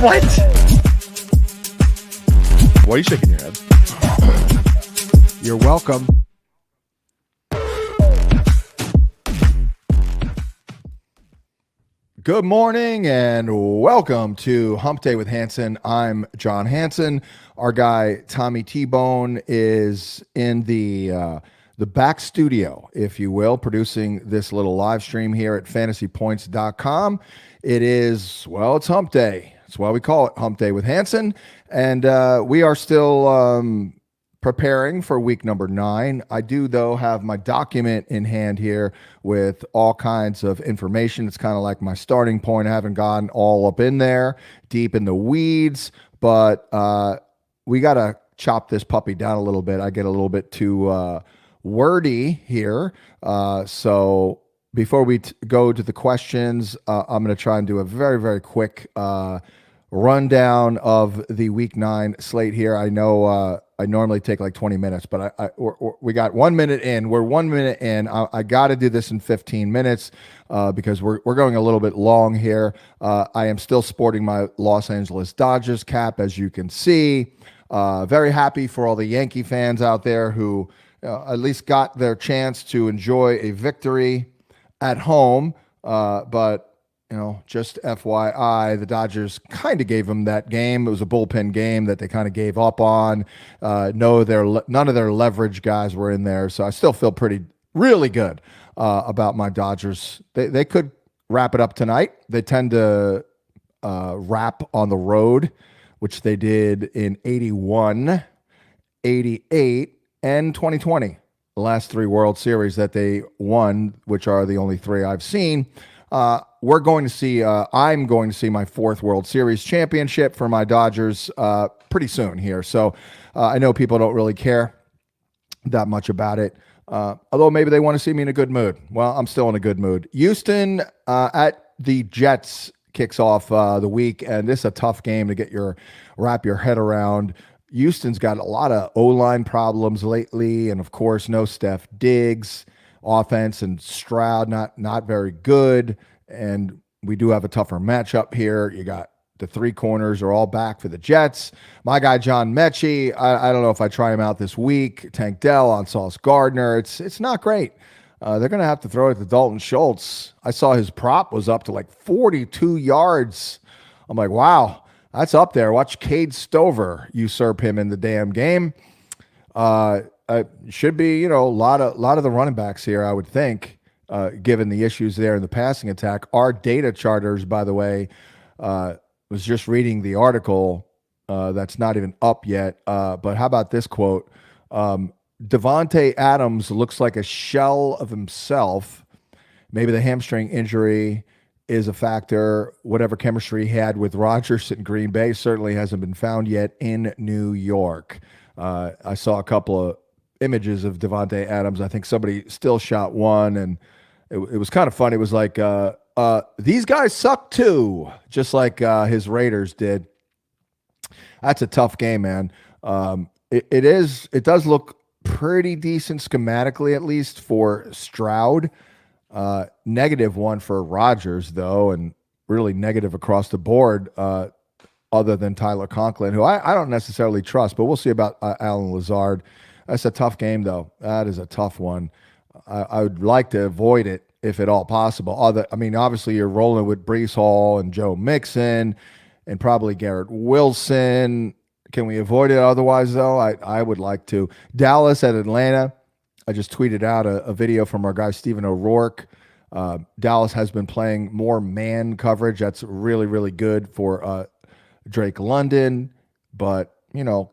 What? Why are you shaking your head? You're welcome. Good morning and welcome to Hump Day with Hansen. I'm John Hansen. Our guy Tommy T-Bone is in the back studio, if you will, producing this little live stream here at FantasyPoints.com. It is, well, it's Hump Day. That's why we call it Hump Day with Hansen. And we are still preparing for week number 9. I do, though, have my document in hand here with all kinds of information. It's kind of like my starting point. I haven't gotten all up in there, deep in the weeds, but we got to chop this puppy down a little bit. I get a little bit too wordy here. So before we go to the questions, I'm going to try and do a very, very quick rundown of the week 9 slate here. I know I normally take like 20 minutes, but we got 1 minute in. We're 1 minute in. I got to do this in 15 minutes because we're going a little bit long here. I am still sporting my Los Angeles Dodgers cap, as you can see. Very happy for all the Yankee fans out there who at least got their chance to enjoy a victory at home. But you know, just FYI, the Dodgers kind of gave them that game. It was a bullpen game that they kind of gave up on. None of their leverage guys were in there, so I still feel really good about my Dodgers. They could wrap it up tonight. They tend to wrap on the road, which they did in 81, 88, and 2020. The last 3 World Series that they won, which are the only 3 I've seen. I'm going to see my 4th World Series championship for my Dodgers pretty soon here. So I know people don't really care that much about it, although maybe they want to see me in a good mood. Well, I'm still in a good mood. Houston at the Jets kicks off the week, and this is a tough game to wrap your head around. Houston's got a lot of O-line problems lately, and of course, no Steph Diggs. Offense and Stroud not very good, and we do have a tougher matchup here. You got the 3 corners are all back for the Jets. My guy John Mechie, I don't know if I try him out this week. Tank Dell on Sauce Gardner. It's not great. They're going to have to throw it to Dalton Schultz. I saw his prop was up to like 42 yards. I'm like, wow, that's up there. Watch Cade Stover usurp him in the damn game. Should be, a lot of the running backs here, I would think, given the issues there in the passing attack. Our data charters, by the way, was just reading the article that's not even up yet. But how about this quote? Devontae Adams looks like a shell of himself. Maybe the hamstring injury is a factor. Whatever chemistry he had with Rodgers in Green Bay certainly hasn't been found yet in New York. I saw a couple of images of Devontae Adams. I think somebody still shot one, and it was kind of funny. It was like, these guys suck too, just like his Raiders did. That's a tough game, man. It does look pretty decent schematically, at least for Stroud. -1 for Rodgers, though, and really negative across the board, other than Tyler Conklin, who I don't necessarily trust, but we'll see about Alan Lazard. That's a tough game, though. That is a tough one. I would like to avoid it if at all possible. Obviously, you're rolling with Breece Hall and Joe Mixon and probably Garrett Wilson. Can we avoid it otherwise, though? I would like to. Dallas at Atlanta. I just tweeted out a video from our guy Stephen O'Rourke. Dallas has been playing more man coverage. That's really, really good for Drake London. But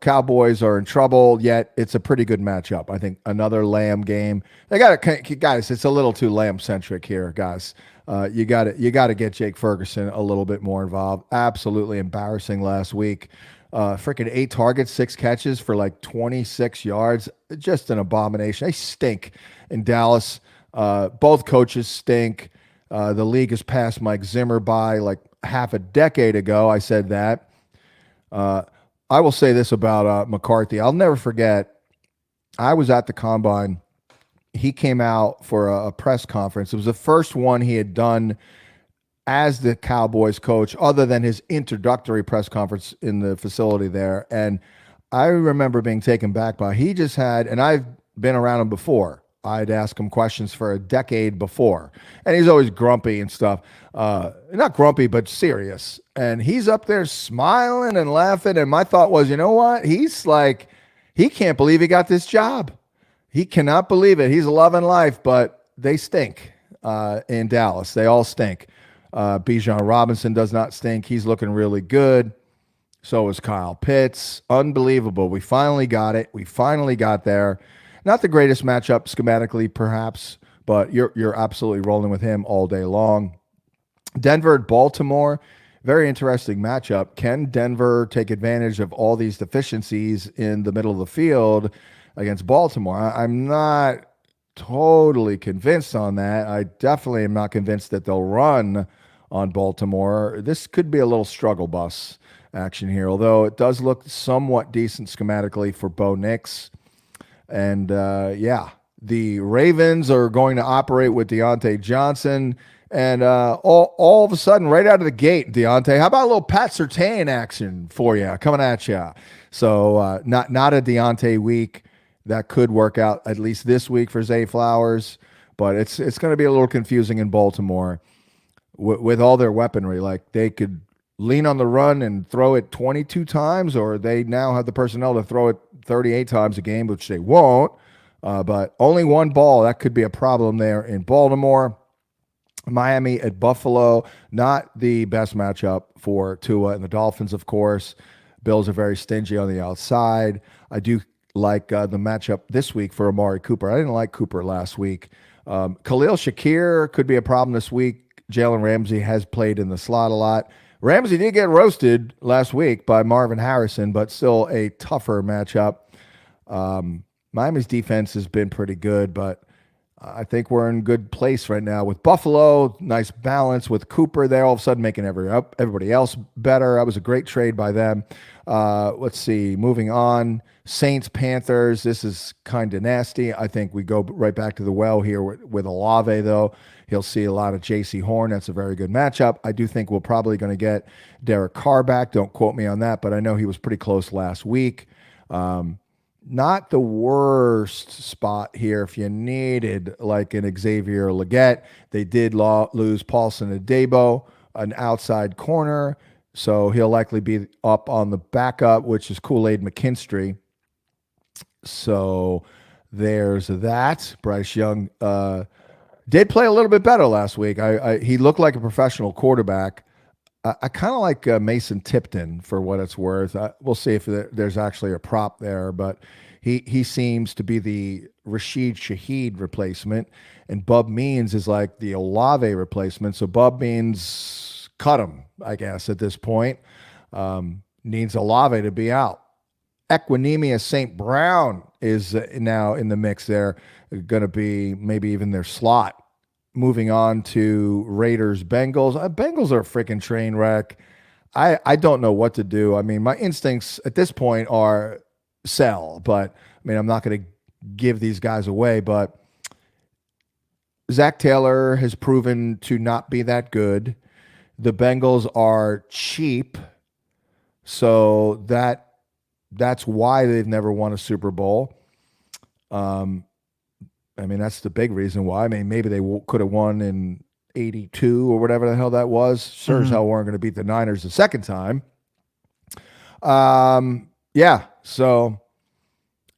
Cowboys are in trouble, yet it's a pretty good matchup. I think another Lamb game. Guys, it's a little too Lamb-centric here, guys. You got to get Jake Ferguson a little bit more involved. Absolutely embarrassing last week. Freaking 8 targets, 6 catches for like 26 yards. Just an abomination. They stink in Dallas. Both coaches stink. The league has passed Mike Zimmer by like half a decade ago. I said that. I will say this about McCarthy. I'll never forget, I was at the Combine. He came out for a press conference. It was the first one he had done as the Cowboys coach, other than his introductory press conference in the facility there. And I remember being taken back by he just had, and I've been around him before. I'd ask him questions for a decade before, and he's always grumpy and stuff. Not grumpy, but serious. And he's up there smiling and laughing. And my thought was, you know what? He's like, he can't believe he got this job. He cannot believe it. He's loving life, but they stink in Dallas. They all stink. Bijan Robinson does not stink. He's looking really good. So is Kyle Pitts. Unbelievable. We finally got it. We finally got there. Not the greatest matchup schematically, perhaps, but you're absolutely rolling with him all day long. Denver at Baltimore, very interesting matchup. Can Denver take advantage of all these deficiencies in the middle of the field against Baltimore? I'm not totally convinced on that. I definitely am not convinced that they'll run on Baltimore. This could be a little struggle bus action here, although it does look somewhat decent schematically for Bo Nix. And the Ravens are going to operate with Deontay Johnson. And all of a sudden, right out of the gate, Deontay, how about a little Pat Surtain action for you coming at you? So not a Deontay week. That could work out at least this week for Zay Flowers, but it's going to be a little confusing in Baltimore with all their weaponry. Like they could lean on the run and throw it 22 times, or they now have the personnel to throw it 38 times a game, which they won't. But only one ball, that could be a problem there in Baltimore. Miami at Buffalo, not the best matchup for Tua and the Dolphins, of course. Bills are very stingy on the outside. I do like the matchup this week for Amari Cooper. I didn't like Cooper last week. Khalil Shakir could be a problem this week. Jalen Ramsey has played in the slot a lot. Ramsey did get roasted last week by Marvin Harrison, but still a tougher matchup. Miami's defense has been pretty good, but I think we're in good place right now with Buffalo. Nice balance with Cooper there, all of a sudden making everybody else better. That was a great trade by them. Let's see, moving on. Saints, Panthers, this is kind of nasty. I think we go right back to the well here with Olave, though. He'll see a lot of J.C. Horn. That's a very good matchup. I do think we're probably going to get Derek Carr back. Don't quote me on that, but I know he was pretty close last week. Not the worst spot here if you needed like an Xavier Legette. They did lose Paulson Adebo, an outside corner, so he'll likely be up on the backup, which is Kool-Aid McKinstry. So there's that. Bryce Young did play a little bit better last week. He looked like a professional quarterback. I kind of like Mason Tipton for what it's worth. We'll see if there's actually a prop there, but he seems to be the Rashid Shaheed replacement, and Bub Means is like the Olave replacement. So Bub Means cut him, I guess, at this point. Needs Olave to be out. Equinemius St. Brown is now in the mix there. Going to be maybe even their slot. Moving on to Raiders, Bengals. Bengals are a freaking train wreck. I don't know what to do. I mean, my instincts at this point are sell, but I mean, I'm not going to give these guys away, but Zach Taylor has proven to not be that good. The Bengals are cheap, so that's why they've never won a Super Bowl. I mean, that's the big reason why. I mean, maybe they could have won in 82 or whatever the hell that was. Sure as hell weren't going to beat the Niners the second time. So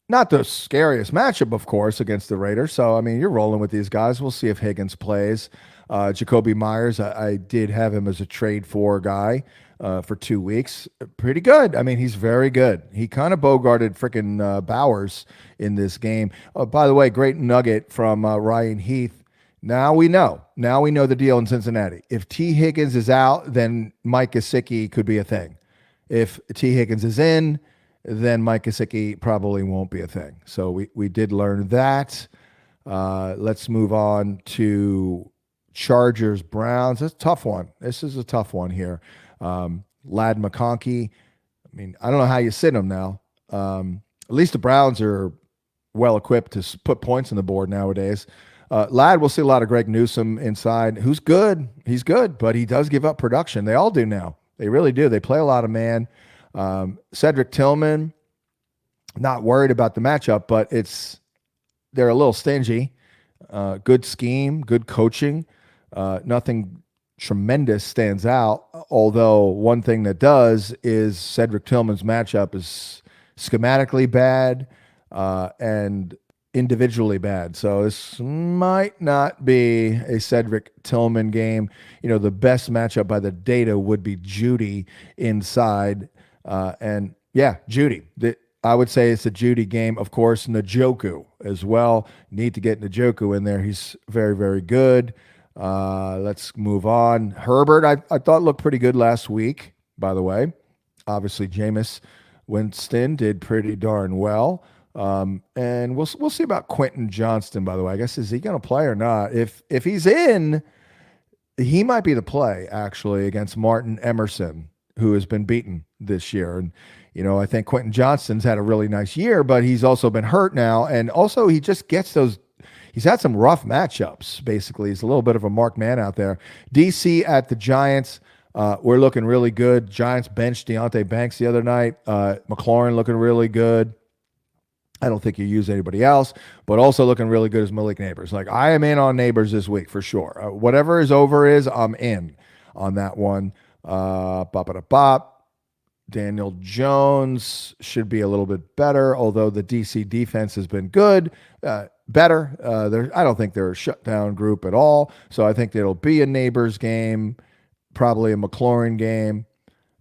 not the scariest matchup, of course, against the Raiders. So, I mean, you're rolling with these guys. We'll see if Higgins plays. Jacoby Myers, I did have him as a trade for guy for 2 weeks. Pretty good. I mean, he's very good. He kind of bogarted freaking Bowers in this game. By the way, great nugget from Ryan Heath. Now we know the deal in Cincinnati. If T. Higgins is out, then Mike Gesicki could be a thing. If T. Higgins is in, then Mike Gesicki probably won't be a thing. So we did learn that. Let's move on to Chargers, Browns. That's a tough one. This is a tough one here. Lad McConkey. I mean, I don't know how you sit him now. At least the Browns are well equipped to put points on the board nowadays. Ladd, we'll see a lot of Greg Newsome inside, who's good. He's good, but he does give up production. They all do now. They really do. They play a lot of man. Cedric Tillman, not worried about the matchup, but they're a little stingy. Good scheme, good coaching. Nothing tremendous stands out, although one thing that does is Cedric Tillman's matchup is schematically bad and individually bad. So this might not be a Cedric Tillman game. The best matchup by the data would be Judy inside. And yeah, Judy. I would say it's a Judy game. Of course, Njoku as well. Need to get Njoku in there. He's very, very good. Let's move on. Herbert, I thought looked pretty good last week, by the way. Obviously, Jameis Winston did pretty darn well. And we'll see about Quentin Johnston, by the way. I guess, is he going to play or not? If he's in, he might be the play, actually, against Martin Emerson, who has been beaten this year. And, I think Quentin Johnston's had a really nice year, but he's also been hurt now. And also, he just gets those. He's had some rough matchups, basically. He's a little bit of a marked man out there. DC at the Giants. We're looking really good. Giants benched Deonte Banks the other night. McLaurin looking really good. I don't think you use anybody else, but also looking really good is Malik Neighbors. Like, I am in on Neighbors this week for sure. Whatever his over is, I'm in on that one. Daniel Jones should be a little bit better, although the DC defense has been good. Better. I don't think they're a shutdown group at all. So I think it'll be a Neighbors game, probably a McLaurin game.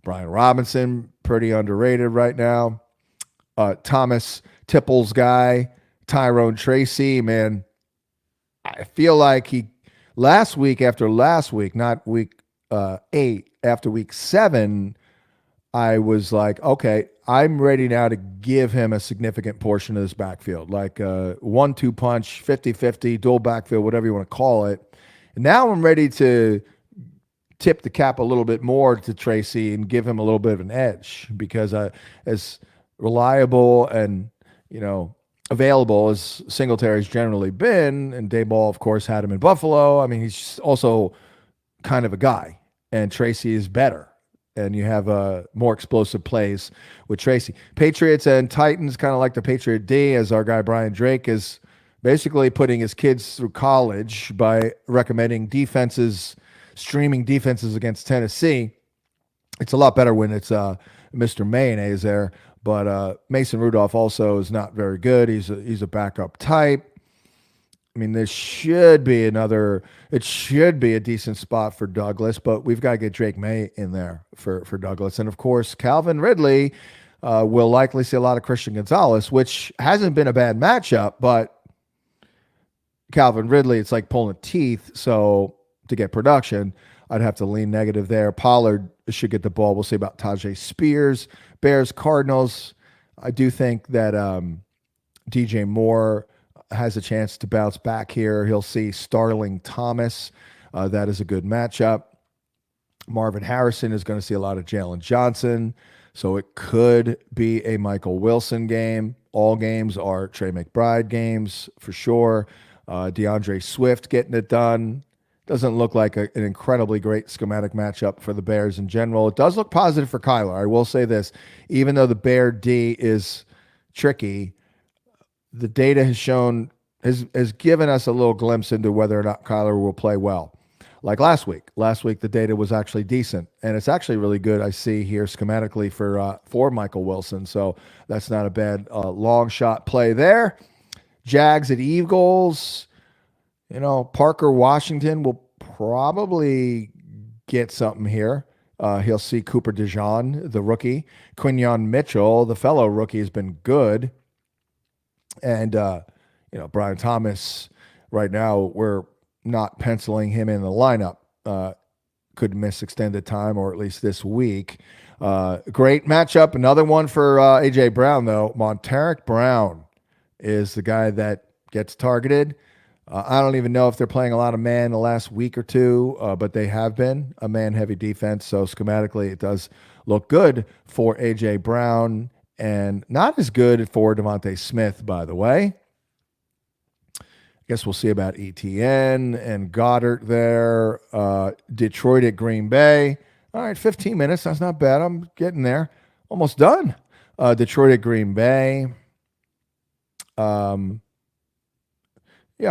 Brian Robinson, pretty underrated right now. Thomas Tipples guy, Tyrone Tracy, man. I feel like last week, not week 8, after week 7, I was like, okay, I'm ready now to give him a significant portion of this backfield, like 1-2 punch, 50-50, dual backfield, whatever you want to call it. And now I'm ready to tip the cap a little bit more to Tracy and give him a little bit of an edge, because as reliable and, available as Singletary's generally been, and Dayball, of course, had him in Buffalo. I mean, he's also kind of a guy, and Tracy is better. And you have more explosive plays with Tracy. Patriots and Titans, kind of like the Patriot D, as our guy Brian Drake is basically putting his kids through college by recommending streaming defenses against Tennessee. It's a lot better when it's Mr. Mayonnaise there. But Mason Rudolph also is not very good. He's a backup type. I mean, it should be a decent spot for Douglas, but we've got to get Drake May in there for Douglas. And, of course, Calvin Ridley will likely see a lot of Christian Gonzalez, which hasn't been a bad matchup, but Calvin Ridley, it's like pulling teeth. So to get production, I'd have to lean negative there. Pollard should get the ball. We'll see about Tajay Spears. Bears, Cardinals. I do think that DJ Moore has a chance to bounce back here. He'll see Starling Thomas. That is a good matchup. Marvin Harrison is going to see a lot of Jalen Johnson. So it could be a Michael Wilson game. All games are Trey McBride games for sure. DeAndre Swift getting it done. Doesn't look like an incredibly great schematic matchup for the Bears in general. It does look positive for Kyler. I will say this. Even though the Bear D is tricky, the data has given us a little glimpse into whether or not Kyler will play well. Like last week. Last week, the data was actually decent, and it's actually really good, I see here schematically for Michael Wilson. So that's not a bad long shot play there. Jags at Eagles. Parker Washington will probably get something here. He'll see Cooper DeJean, the rookie. Quinyon Mitchell, the fellow rookie, has been good. And, Brian Thomas, right now, we're not penciling him in the lineup. Could miss extended time, or at least this week. Great matchup. Another one for A.J. Brown, though. Montaric Brown is the guy that gets targeted. I don't even know if they're playing a lot of man the last week or two, but they have been a man-heavy defense. So schematically, it does look good for A.J. Brown, and not as good for Devontae Smith, by the way. Guess we'll see about ETN and Goddard there. Detroit at Green Bay. All right, 15 minutes. That's not bad. I'm getting there. Almost done. Detroit at Green Bay. Yeah,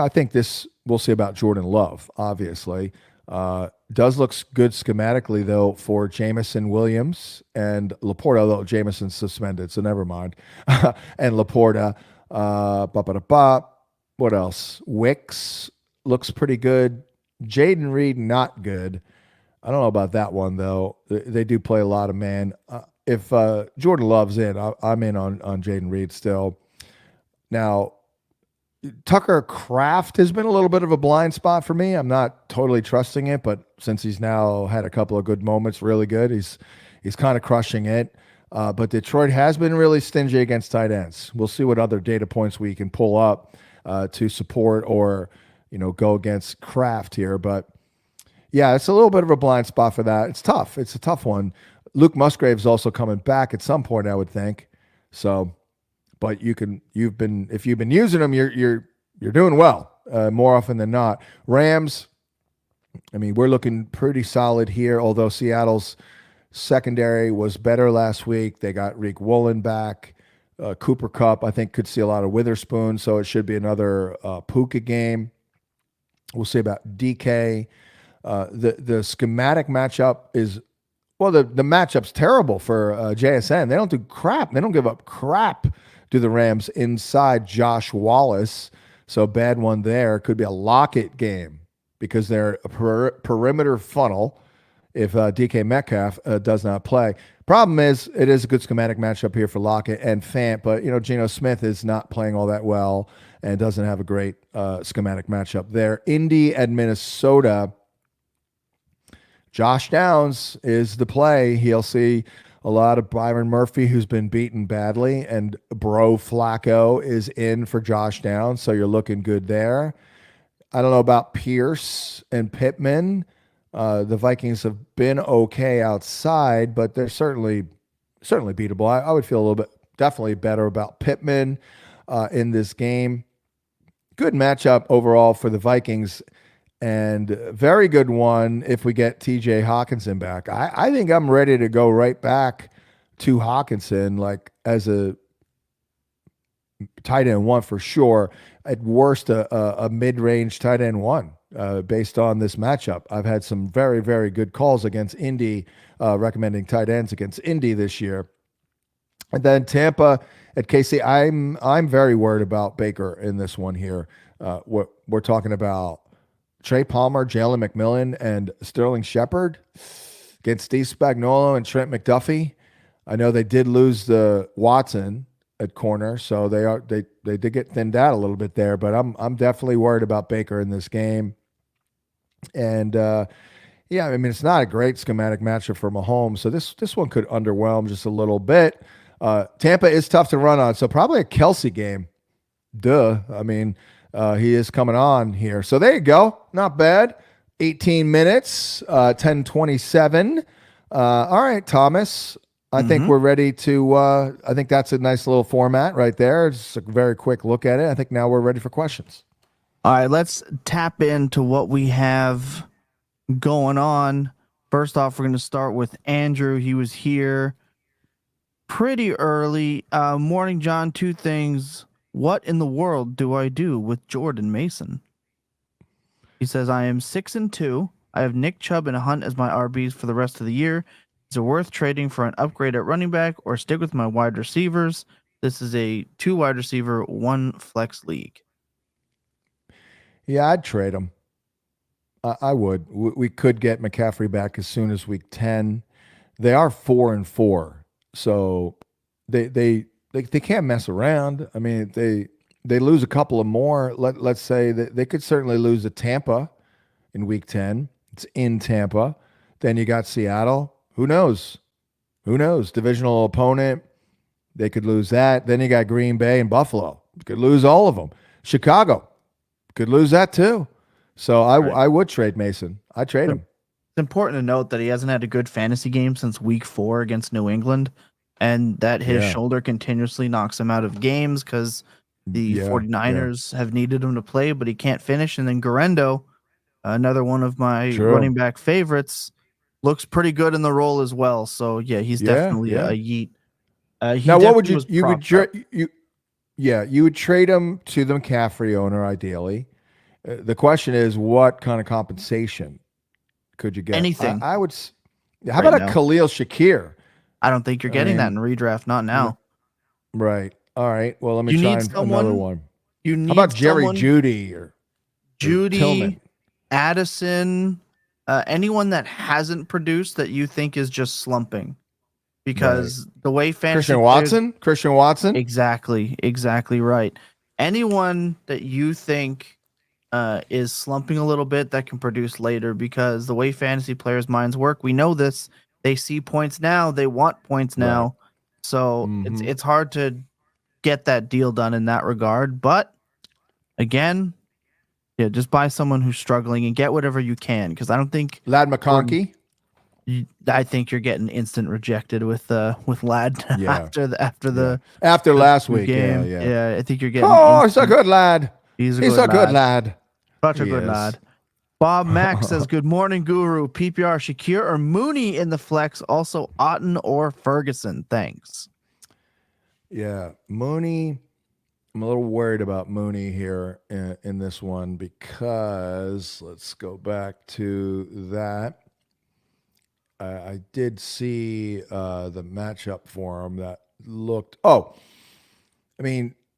I think this we'll see about Jordan Love, obviously. Does look good schematically, though, for Jamison Williams and Laporta, although Jamison's suspended, so never mind. And Laporta. What else? Wicks looks pretty good. Jaden Reed, not good. I don't know about that one, though. They do play a lot of man. If Jordan Love's in, I'm in on Jaden Reed still. Now, Tucker Kraft has been a little bit of a blind spot for me. I'm not totally trusting it, but since he's now had a couple of good moments, really good, he's kind of crushing it. But Detroit has been really stingy against tight ends. We'll see what other data points we can pull up to support or go against Kraft here. But yeah, it's a little bit of a blind spot for that. It's tough. It's a tough one. Luke Musgrave's also coming back at some point, I would think. So. But if you've been using them, you're doing well more often than not. Rams, I mean, we're looking pretty solid here. Although Seattle's secondary was better last week, they got Reek Woolen back. Cooper Kupp, I think, could see a lot of Witherspoon, so it should be another Puka game. We'll see about DK. The schematic matchup is. Well, the matchup's terrible for JSN. They don't do crap. They don't give up crap to the Rams inside Josh Wallace. So bad one there. Could be a Lockett game because they're a perimeter funnel if DK Metcalf does not play. Problem is, it is a good schematic matchup here for Lockett and Fant, but Geno Smith is not playing all that well and doesn't have a great schematic matchup there. Indy at Minnesota. Josh Downs is the play. He'll see a lot of Byron Murphy, who's been beaten badly, and Bro Flacco is in for Josh Downs, so you're looking good there. I don't know about Pierce and Pittman. The Vikings have been okay outside, but they're certainly beatable. I would feel a little bit definitely better about Pittman in this game. Good matchup overall for the Vikings. And very good one if we get TJ Hawkinson back. I think I'm ready to go right back to Hawkinson, like as a tight end one for sure. At worst, a mid-range tight end one based on this matchup. I've had some very, very good calls against Indy, recommending tight ends against Indy this year. And then Tampa at KC. I'm very worried about Baker in this one here. We're talking about Trey Palmer, Jalen McMillan, and Sterling Shepard against Steve Spagnuolo and Trent McDuffie. I know they did lose the Watson at corner, so they did get thinned out a little bit there. But I'm definitely worried about Baker in this game. And yeah, I mean, it's not a great schematic matchup for Mahomes, so this one could underwhelm just a little bit. Tampa is tough to run on, so probably a Kelsey game. Duh. I mean. He is coming on here. So there you go. Not bad. 18 minutes, 10:27. All right, Thomas. I think we're ready to I think that's a nice little format right there. It's a very quick look at it. I think now we're ready for questions. All right, let's tap into what we have going on. First off, we're going to start with Andrew. He was here pretty early. Morning, John. Two things. What in the world do I do with Jordan Mason? He says, I am 6-2. I have Nick Chubb and Hunt as my RBs for the rest of the year. Is it worth trading for an upgrade at running back or stick with my wide receivers? This is a 2 wide receiver, 1 flex league. Yeah, I'd trade him. I would. We could get McCaffrey back as soon as week 10. They are 4-4, so they can't mess around. I mean, they lose a couple of more. Let's say that they could certainly lose to Tampa in week 10. It's in Tampa. Then you got Seattle. Who knows? Divisional opponent. They could lose that. Then you got Green Bay and Buffalo. You could lose all of them. Chicago could lose that too. So I would trade Mason. I'd trade him. It's important to note that he hasn't had a good fantasy game since week 4 against New England. And that his shoulder continuously knocks him out of games because The 49ers have needed him to play, but he can't finish. And then Garendo, another one of my running back favorites, looks pretty good in the role as well. So yeah, he's definitely a yeet. Now, what would you would trade him to the McCaffrey owner ideally. The question is, what kind of compensation could you get? Anything. I would. How about a Khalil Shakir? I don't think you're getting that in redraft. Not now. Right. All right. Well, let me try another one. How about Jerry Jeudy or Tillman? Addison, anyone that hasn't produced that you think is just slumping? Because the way fantasy Christian Watson? Exactly right. Anyone that you think is slumping a little bit that can produce later, because the way fantasy players' minds work, we know this. They see points now, they want points now. So it's hard to get that deal done in that regard. But again, just buy someone who's struggling and get whatever you can, because I don't think Ladd McConkey. I think you're getting instant rejected with Ladd after last week game. Yeah. I think you're getting. He's a good lad. He's a good lad. Such a good lad. Bob Mack says, "Good morning, Guru. PPR Shakir or Mooney in the flex. Also Otten or Ferguson. Thanks." Yeah, Mooney. I'm a little worried about Mooney here in this one, because let's go back to that. I did see the matchup for him that looked.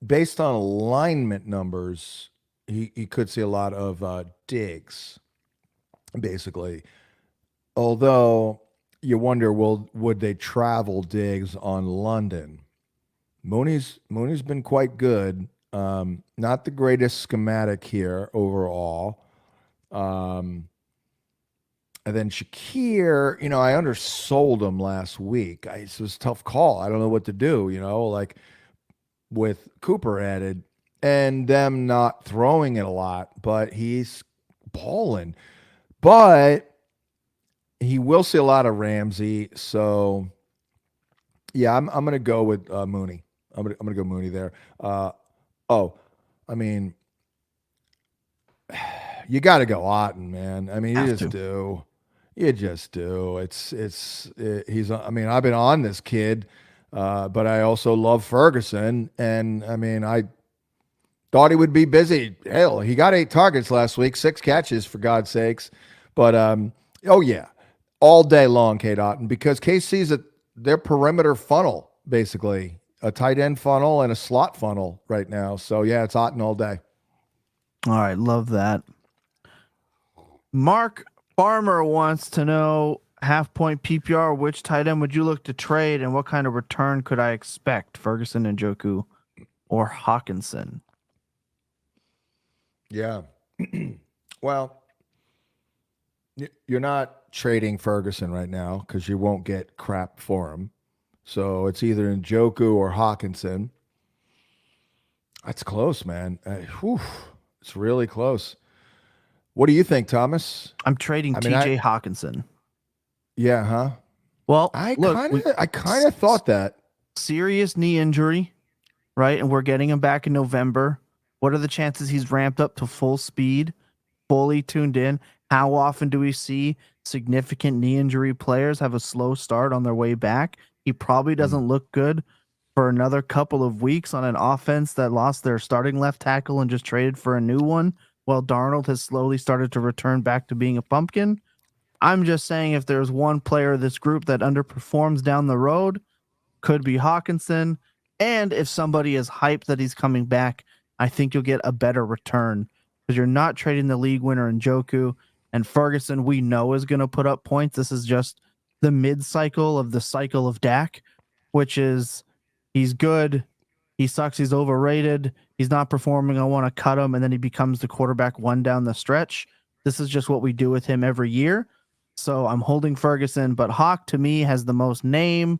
Based on alignment numbers, he could see a lot of digs, basically. Although you wonder, would they travel digs on London? Mooney's been quite good. Not the greatest schematic here overall. And then Shakir, I undersold him last week. It was a tough call. I don't know what to do, like with Cooper added and them not throwing it a lot, but he's balling. But he will see a lot of Ramsey. So, yeah, I'm going to go with Mooney. I'm gonna go Mooney there. You got to go Otten, man. You just do. He's. I've been on this kid, but I also love Ferguson, and I thought he would be busy. Hell, he got 8 targets last week, 6 catches for God's sakes. But all day long, Kate Otten, because KC's their perimeter funnel, basically a tight end funnel and a slot funnel right now. So yeah, it's Otten all day. All right, love that. Mark Farmer wants to know, half-point PPR, which tight end would you look to trade, and what kind of return could I expect? Ferguson and Njoku or Hawkinson? Yeah. Well, you're not trading Ferguson right now because you won't get crap for him. So it's either Njoku or Hawkinson. That's close, man. It's really close. What do you think, Thomas? I'm trading TJ Hawkinson. Yeah, huh? Well, I kind of thought that. Serious knee injury, right? And we're getting him back in November. What are the chances he's ramped up to full speed, fully tuned in? How often do we see significant knee injury players have a slow start on their way back? He probably doesn't look good for another couple of weeks on an offense that lost their starting left tackle and just traded for a new one, while Darnold has slowly started to return back to being a pumpkin. I'm just saying, if there's one player of this group that underperforms down the road, could be Hawkinson. And if somebody is hyped that he's coming back, I think you'll get a better return, because you're not trading the league winner in Njoku. And Ferguson, we know, is going to put up points. This is just the mid-cycle of the cycle of Dak, which is he's good, he sucks, he's overrated, he's not performing, I want to cut him, and then he becomes the quarterback one down the stretch. This is just what we do with him every year. So I'm holding Ferguson, but Hawk, to me, has the most name.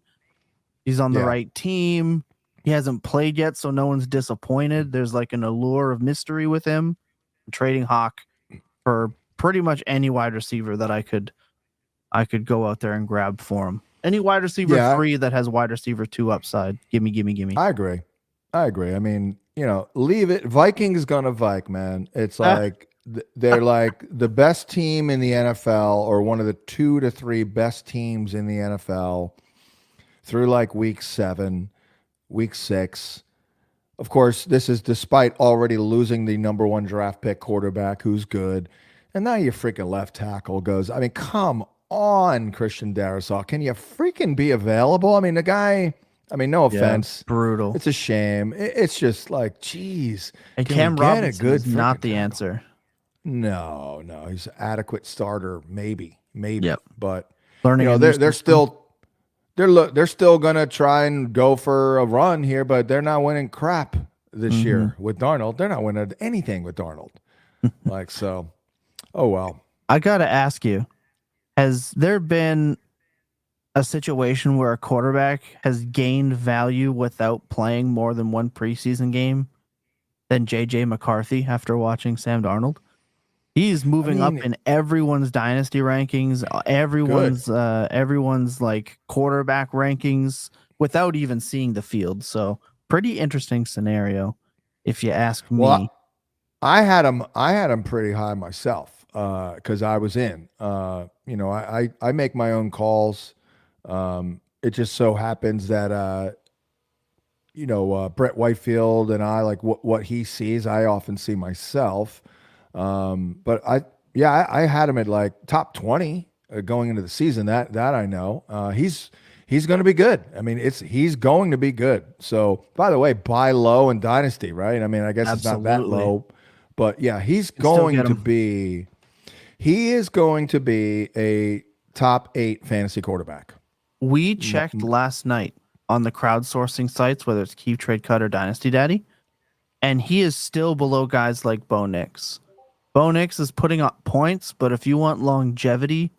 He's on the right team. He hasn't played yet, so no one's disappointed. There's like an allure of mystery with him. I'm trading Hawk for pretty much any wide receiver that I could go out there and grab for him. Any wide receiver 3 that has wide receiver 2 upside. Gimme. I agree. I agree. I mean, leave it. Vikings gonna Vike, man. It's like they're like the best team in the NFL, or one of the 2 to 3 best teams in the NFL through like week 7, week 6. Of course, this is despite already losing the number 1 draft pick quarterback who's good. And now your freaking left tackle goes. I mean, come on, Christian Darrisaw. Can you freaking be available? I mean, the guy, no offense. Brutal. It's a shame. It's just like, geez. And can Cam we get Robinson a good is not freaking the tackle? answer. No. He's an adequate starter, maybe. Yep. But Learning a new they're system. they're still gonna try and go for a run here, but they're not winning crap this year with Darnold. They're not winning anything with Darnold. Like, so, oh well. I gotta ask you, has there been a situation where a quarterback has gained value without playing more than one preseason game than JJ McCarthy after watching Sam Darnold? He's moving up in everyone's dynasty rankings, everyone's like quarterback rankings without even seeing the field. So pretty interesting scenario, if you ask me. Well, I had him pretty high myself because I was in. I make my own calls. It just so happens that Brett Whitefield and I, like what he sees, I often see myself. But I had him at like top 20 going into the season. That I know. He's going to be good. I mean, he's going to be good. So, by the way, buy low in Dynasty, right? I mean, I guess Absolutely. It's not that low, but yeah, he is going to be a top 8 fantasy quarterback. We checked last night on the crowdsourcing sites, whether it's Keep Trade Cut or Dynasty Daddy, and he is still below guys like Bo Nix. Bo Nix is putting up points, but if you want longevity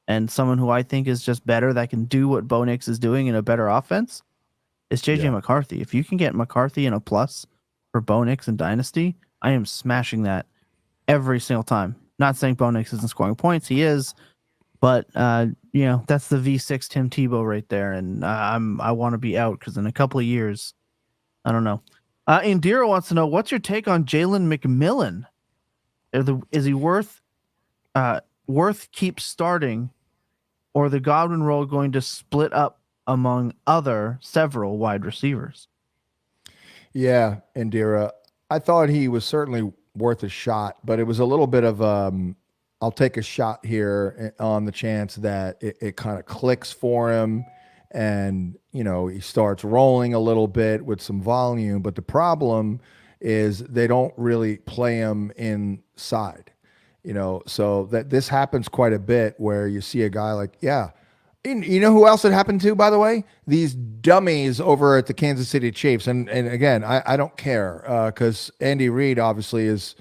and someone who I think is just better that can do what Bo Nix is doing in a better offense, it's JJ McCarthy. If you can get McCarthy in a plus for Bo Nix and Dynasty, I am smashing that every single time. Not saying Bo Nix isn't scoring points, he is, but that's the V6 Tim Tebow right there, and I want to be out because in a couple of years, I don't know. Indira wants to know, what's your take on Jalen McMillan? Is he worth keep starting, or the Godwin role going to split up among several wide receivers? Yeah, Indira, I thought he was certainly worth a shot, but it was a little bit of I'll take a shot here on the chance that it kind of clicks for him and, he starts rolling a little bit with some volume. But the problem is they don't really play him inside, so that this happens quite a bit where you see a guy like, you know who else it happened to, by the way? These dummies over at the Kansas City Chiefs. And again, I don't care because Andy Reid obviously is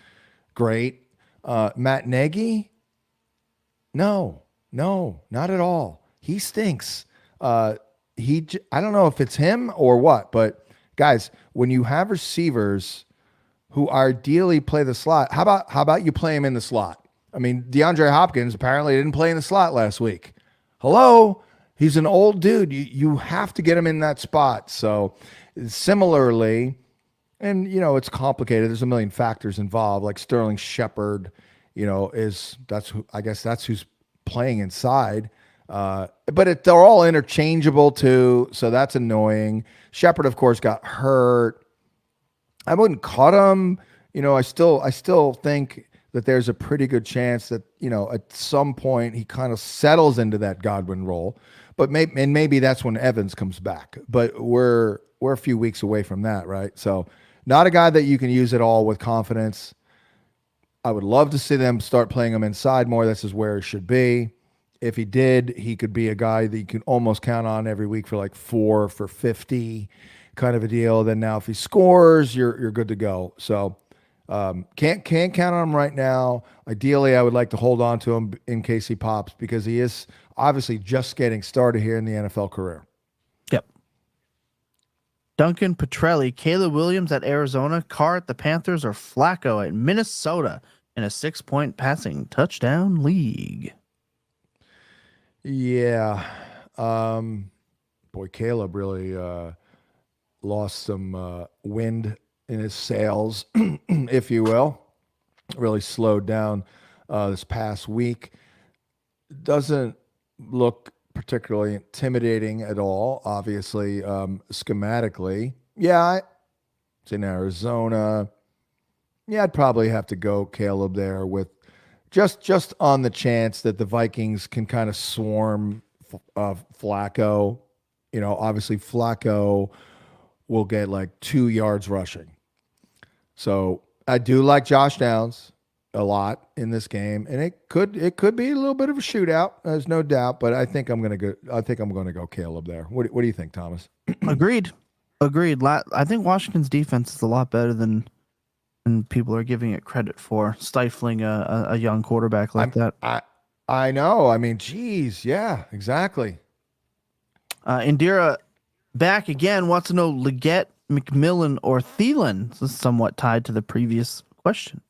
great. Matt Nagy? No, not at all. He stinks. I don't know if it's him or what, but guys, when you have receivers who ideally play the slot, how about you play him in the slot? I mean, DeAndre Hopkins apparently didn't play in the slot last week. Hello? He's an old dude. You have to get him in that spot. So similarly, and it's complicated. There's a million factors involved, like Sterling Shepard, that's who's playing inside. But they're all interchangeable too, so that's annoying. Shepard, of course, got hurt. I wouldn't cut him. I still think that there's a pretty good chance that at some point he kind of settles into that Godwin role. But maybe that's when Evans comes back. But we're a few weeks away from that, right? So not a guy that you can use at all with confidence. I would love to see them start playing him inside more. This is where he should be. If he did, he could be a guy that you can almost count on every week for like 4 for 50 kind of a deal. Then now if he scores, you're good to go. So can't count on him right now. Ideally, I would like to hold on to him in case he pops because he is obviously just getting started here in the NFL career. Yep. Duncan Petrelli, Caleb Williams at Arizona, Carr at the Panthers, or Flacco at Minnesota in a 6-point passing touchdown league. Yeah. Boy, Caleb really, lost some wind in his sails, if you will. Really slowed down this past week. Doesn't look particularly intimidating at all, obviously, schematically. Yeah, it's in Arizona. Yeah, I'd probably have to go Caleb there with just on the chance that the Vikings can kind of swarm Flacco. Obviously Flacco will get like 2 yards rushing. So I do like Josh Downs a lot in this game, and it could be a little bit of a shootout. There's no doubt, but I think I'm gonna go Caleb there. What do you think, Thomas? Agreed. I think Washington's defense is a lot better than people are giving it credit for, stifling a young quarterback like that. I know. I mean, geez, yeah, exactly. Indira back again wants to know Leggett, McMillan, or Thielen. This is somewhat tied to the previous question.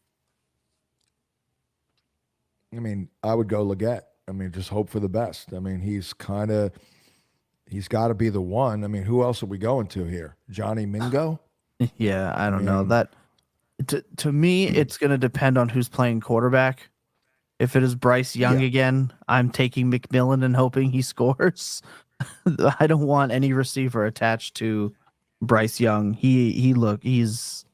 I mean, I would go Leggett. I mean, just hope for the best. I mean, he's got to be the one. I mean, who else are we going to here? Johnny Mingo? Yeah, I don't know. That to me, it's going to depend on who's playing quarterback. If it is Bryce Young again, I'm taking McMillan and hoping he scores. I don't want any receiver attached to Bryce Young. He's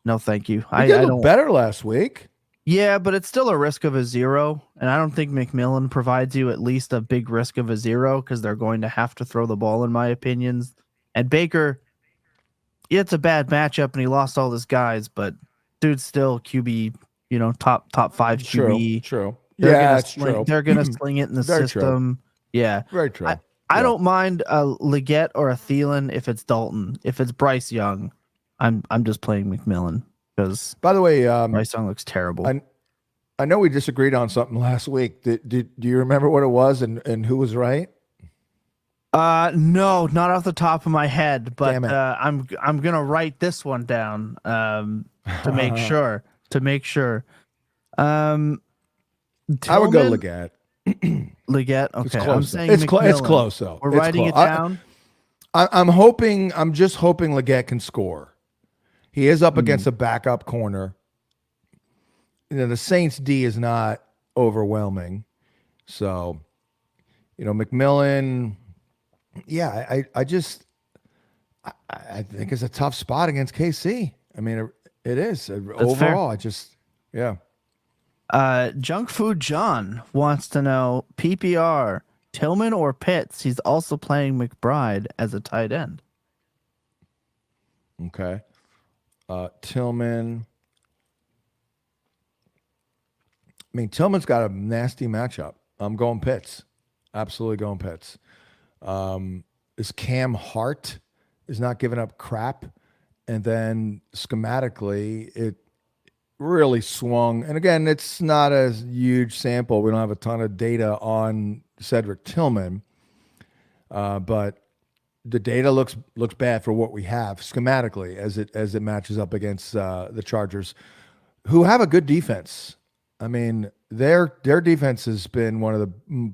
no thank you. He did look better last week. Yeah, but it's still a risk of a 0, and I don't think McMillan provides you at least a big risk of a 0 because they're going to have to throw the ball, in my opinions. And Baker, it's a bad matchup, and he lost all his guys, but dude's still QB, top 5 QB. True. That's true. They're gonna sling it in the Very system. True. Yeah, very true. I don't mind a Leggett or a Thielen if it's Dalton. If it's Bryce Young, I'm just playing McMillan. Because, by the way, Bryce Young looks terrible. I know we disagreed on something last week. Do you remember what it was and who was right? No, not off the top of my head. But I'm gonna write this one down to make sure. I would go Leggett. Leggett. Okay, it's close. I'm saying it's close though. We're writing it down. I'm just hoping Leggett can score. He is up against a backup corner. The Saints D is not overwhelming. So, McMillan, yeah, I think it's a tough spot against KC. I mean, it is. Overall, fair. Junk Food John wants to know PPR, Tillman or Pitts. He's also playing McBride as a tight end. Okay. Tillman. I mean, Tillman's got a nasty matchup. I'm going Pitts. Absolutely going Pitts. Is Cam Hart is not giving up crap. And then schematically, it really swung. And again, it's not a huge sample. We don't have a ton of data on Cedric Tillman. But the data looks bad for what we have schematically as it matches up against the Chargers, who have a good defense. I mean, their defense has been one of the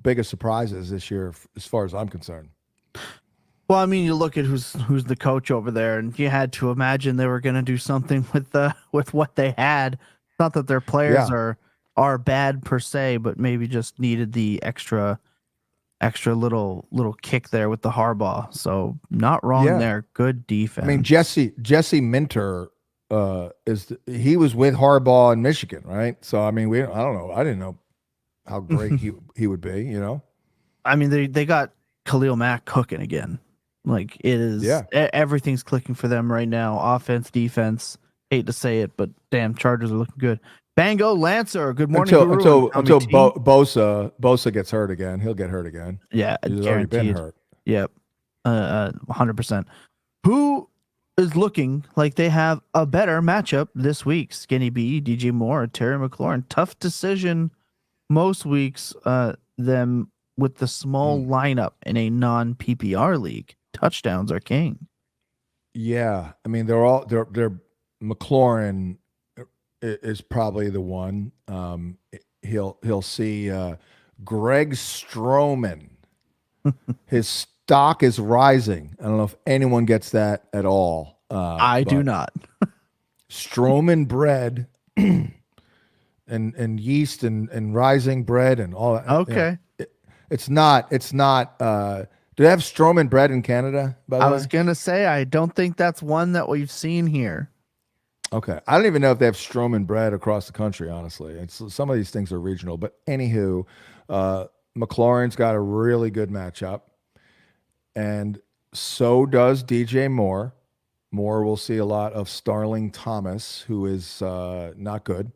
biggest surprises this year, as far as I'm concerned. Well, I mean, you look at who's the coach over there, and you had to imagine they were going to do something with what they had. It's not that their players are bad per se, but maybe just needed the extra little kick there with the Harbaugh. So not wrong there. Good defense. I mean, Jesse Minter he was with Harbaugh in Michigan, right? So I mean, I don't know. I didn't know how great he would be. I mean, they got Khalil Mack cooking again. Like it is. Everything's clicking for them right now. Offense, defense. Hate to say it, but damn, Chargers are looking good. Bango Lancer, good morning. Until Bosa gets hurt again. He'll get hurt again. Yeah, he's already been hurt. Yep, 100%. Who is looking like they have a better matchup this week? Skinny B, DJ Moore, Terry McLaurin. Tough decision most weeks. Them with the small lineup in a non-PPR league. Touchdowns are king. Yeah, I mean they're McLaurin is probably the one. He'll see Greg Stroman, his stock is rising. I don't know if anyone gets that at all. I do not. Stroman bread and yeast and rising bread and all that. Okay. It's not. Do they have Stroman bread in Canada, by the I way? was going to say, I don't think that's one that we've seen here. Okay. I don't even know if they have Stroman bread across the country, honestly. Some of these things are regional. But anywho, McLaurin's got a really good matchup. And so does DJ Moore. Moore will see a lot of Starling Thomas, who is not good.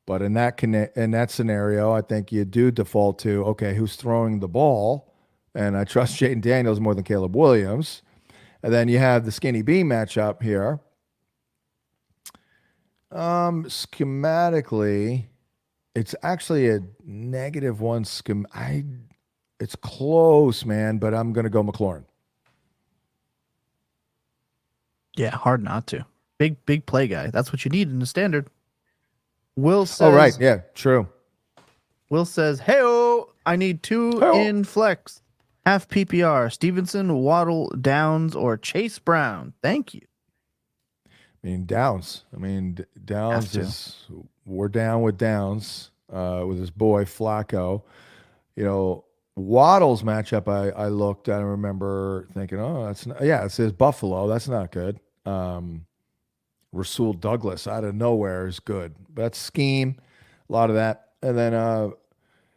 But in that scenario, I think you do default to, okay, who's throwing the ball? And I trust Jaden Daniels more than Caleb Williams. And then you have the Skinny B matchup here. Schematically, it's actually a -1 it's close, man, but I'm going to go McLaurin. Yeah, hard not to. Big play guy. That's what you need in the standard. Will says, Oh, right. Yeah, true. Will says, hey-oh, I need 2 in flex. Half PPR, Stevenson, Waddle, Downs, or Chase Brown. Thank you. Downs. Downs we're down with Downs with his boy Flacco. Waddle's matchup, I looked at and remember thinking, oh, it says Buffalo. That's not good. Rasul Douglas out of nowhere is good. But that's scheme, a lot of that. And then,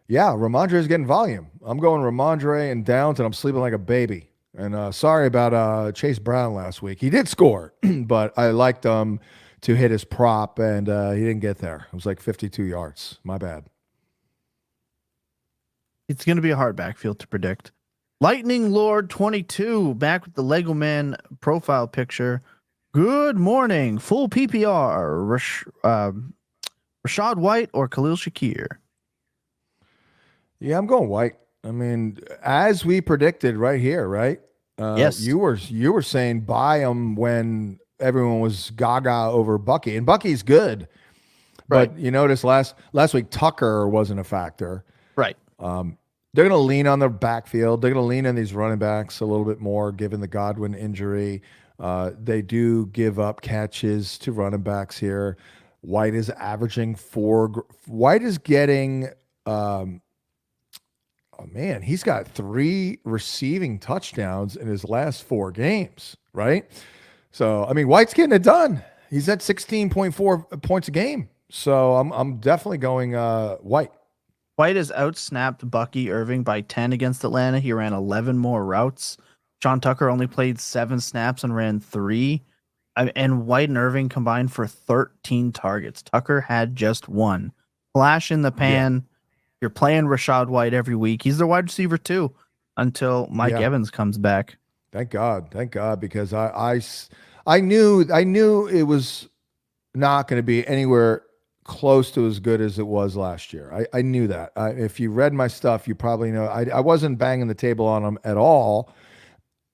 Ramondre's getting volume. I'm going Ramondre and Downs, and I'm sleeping like a baby. And sorry about Chase Brown last week. He did score, but I liked him to hit his prop, and he didn't get there. It was like 52 yards. My bad. It's going to be a hard backfield to predict. Lightning Lord 22 back with the Lego Man profile picture. Good morning. Full PPR. Rashad White or Khalil Shakir? Yeah, I'm going White. As we predicted right here, right? Yes. You were saying buy him when everyone was gaga over Bucky, and Bucky's good. Right. But you notice last week Tucker wasn't a factor. Right. They're going to lean on the backfield. They're going to lean on these running backs a little bit more, given the Godwin injury. They do give up catches to running backs here. White is averaging 4. White is getting, he's got 3 receiving touchdowns in his last 4 games, right? So, White's getting it done. He's at 16.4 points a game. So I'm definitely going White. White has outsnapped Bucky Irving by 10 against Atlanta. He ran 11 more routes. John Tucker only played 7 snaps and ran 3. And White and Irving combined for 13 targets. Tucker had just 1. Flash in the pan. Yeah. You're playing Rashad White every week. He's the wide receiver too until Mike Evans comes back. Thank God, because I knew it was not going to be anywhere close to as good as it was last year. I knew that. If you read my stuff, you probably know I wasn't banging the table on him at all,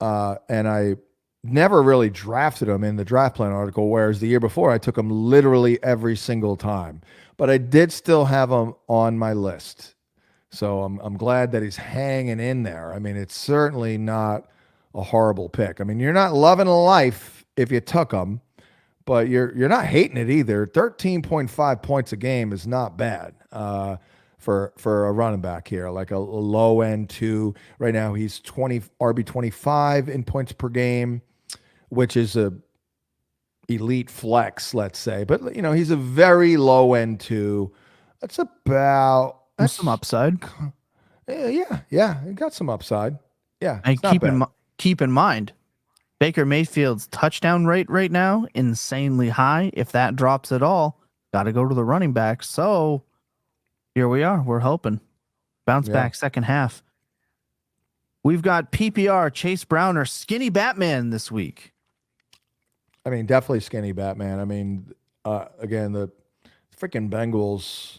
and I never really drafted him in the draft plan article, whereas the year before I took him literally every single time. But I did still have him on my list. So I'm glad that he's hanging in there. It's certainly not a horrible pick. You're not loving life if you took him, but you're not hating it either. 13.5 points a game is not bad for a running back here, like a low end 2. Right now he's RB 25 in points per game, which is a elite flex, let's say. But he's a very low end 2. That's some upside. Yeah, it got some upside. Yeah, and keep in mind, Baker Mayfield's touchdown rate right now insanely high. If that drops at all, got to go to the running back. So here we are. We're hoping bounce back second half. We've got PPR, Chase Brown, or Skinny Batman this week. Definitely Skinny Batman. Again, the freaking Bengals,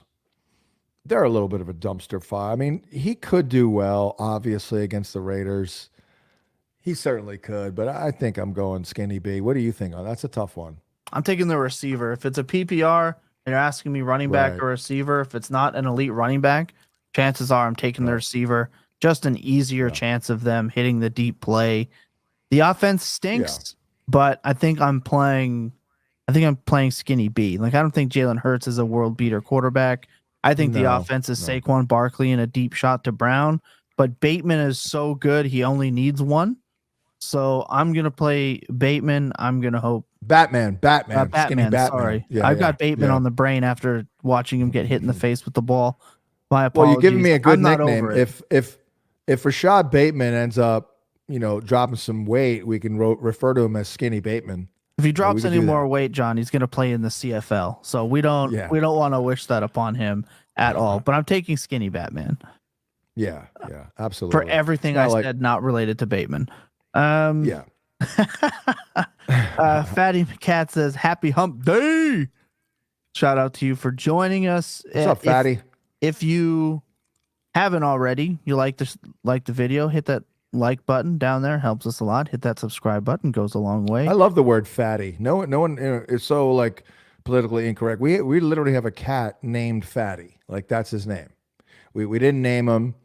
they're a little bit of a dumpster fire. He could do well, obviously, against the Raiders. He certainly could, but I think I'm going Skinny B. What do you think? That's a tough one. I'm taking the receiver. If it's a PPR and you're asking me running back or receiver, if it's not an elite running back, chances are I'm taking the receiver. just an easier chance of them hitting the deep play. The offense stinks, but I think I'm playing skinny B. Like, I don't think Jalen Hurts is a world beater quarterback. I think the offense is Saquon Barkley and a deep shot to Brown, but Bateman is so good he only needs one. So I'm gonna play Bateman. I'm gonna hope Batman, skinny Batman. Sorry, I've got Bateman on the brain after watching him get hit in the face with the ball. My apologies. Well, you're giving me a good I'm not nickname. over it. If Rashad Bateman ends up, dropping some weight, we can refer to him as Skinny Bateman. If he drops any more weight, John, he's gonna play in the CFL. So we don't want to wish that upon him at all. But I'm taking Skinny Batman. Yeah, absolutely. For everything I said, not related to Bateman. Fatty Cat says, "Happy Hump Day!" Shout out to you for joining us. What's up, Fatty? If you haven't already, you like the video, hit that like button down there. Helps us a lot. Hit that subscribe button, goes a long way. I love the word fatty. No one is so like politically incorrect. We literally have a cat named Fatty. Like, that's his name. We didn't name him.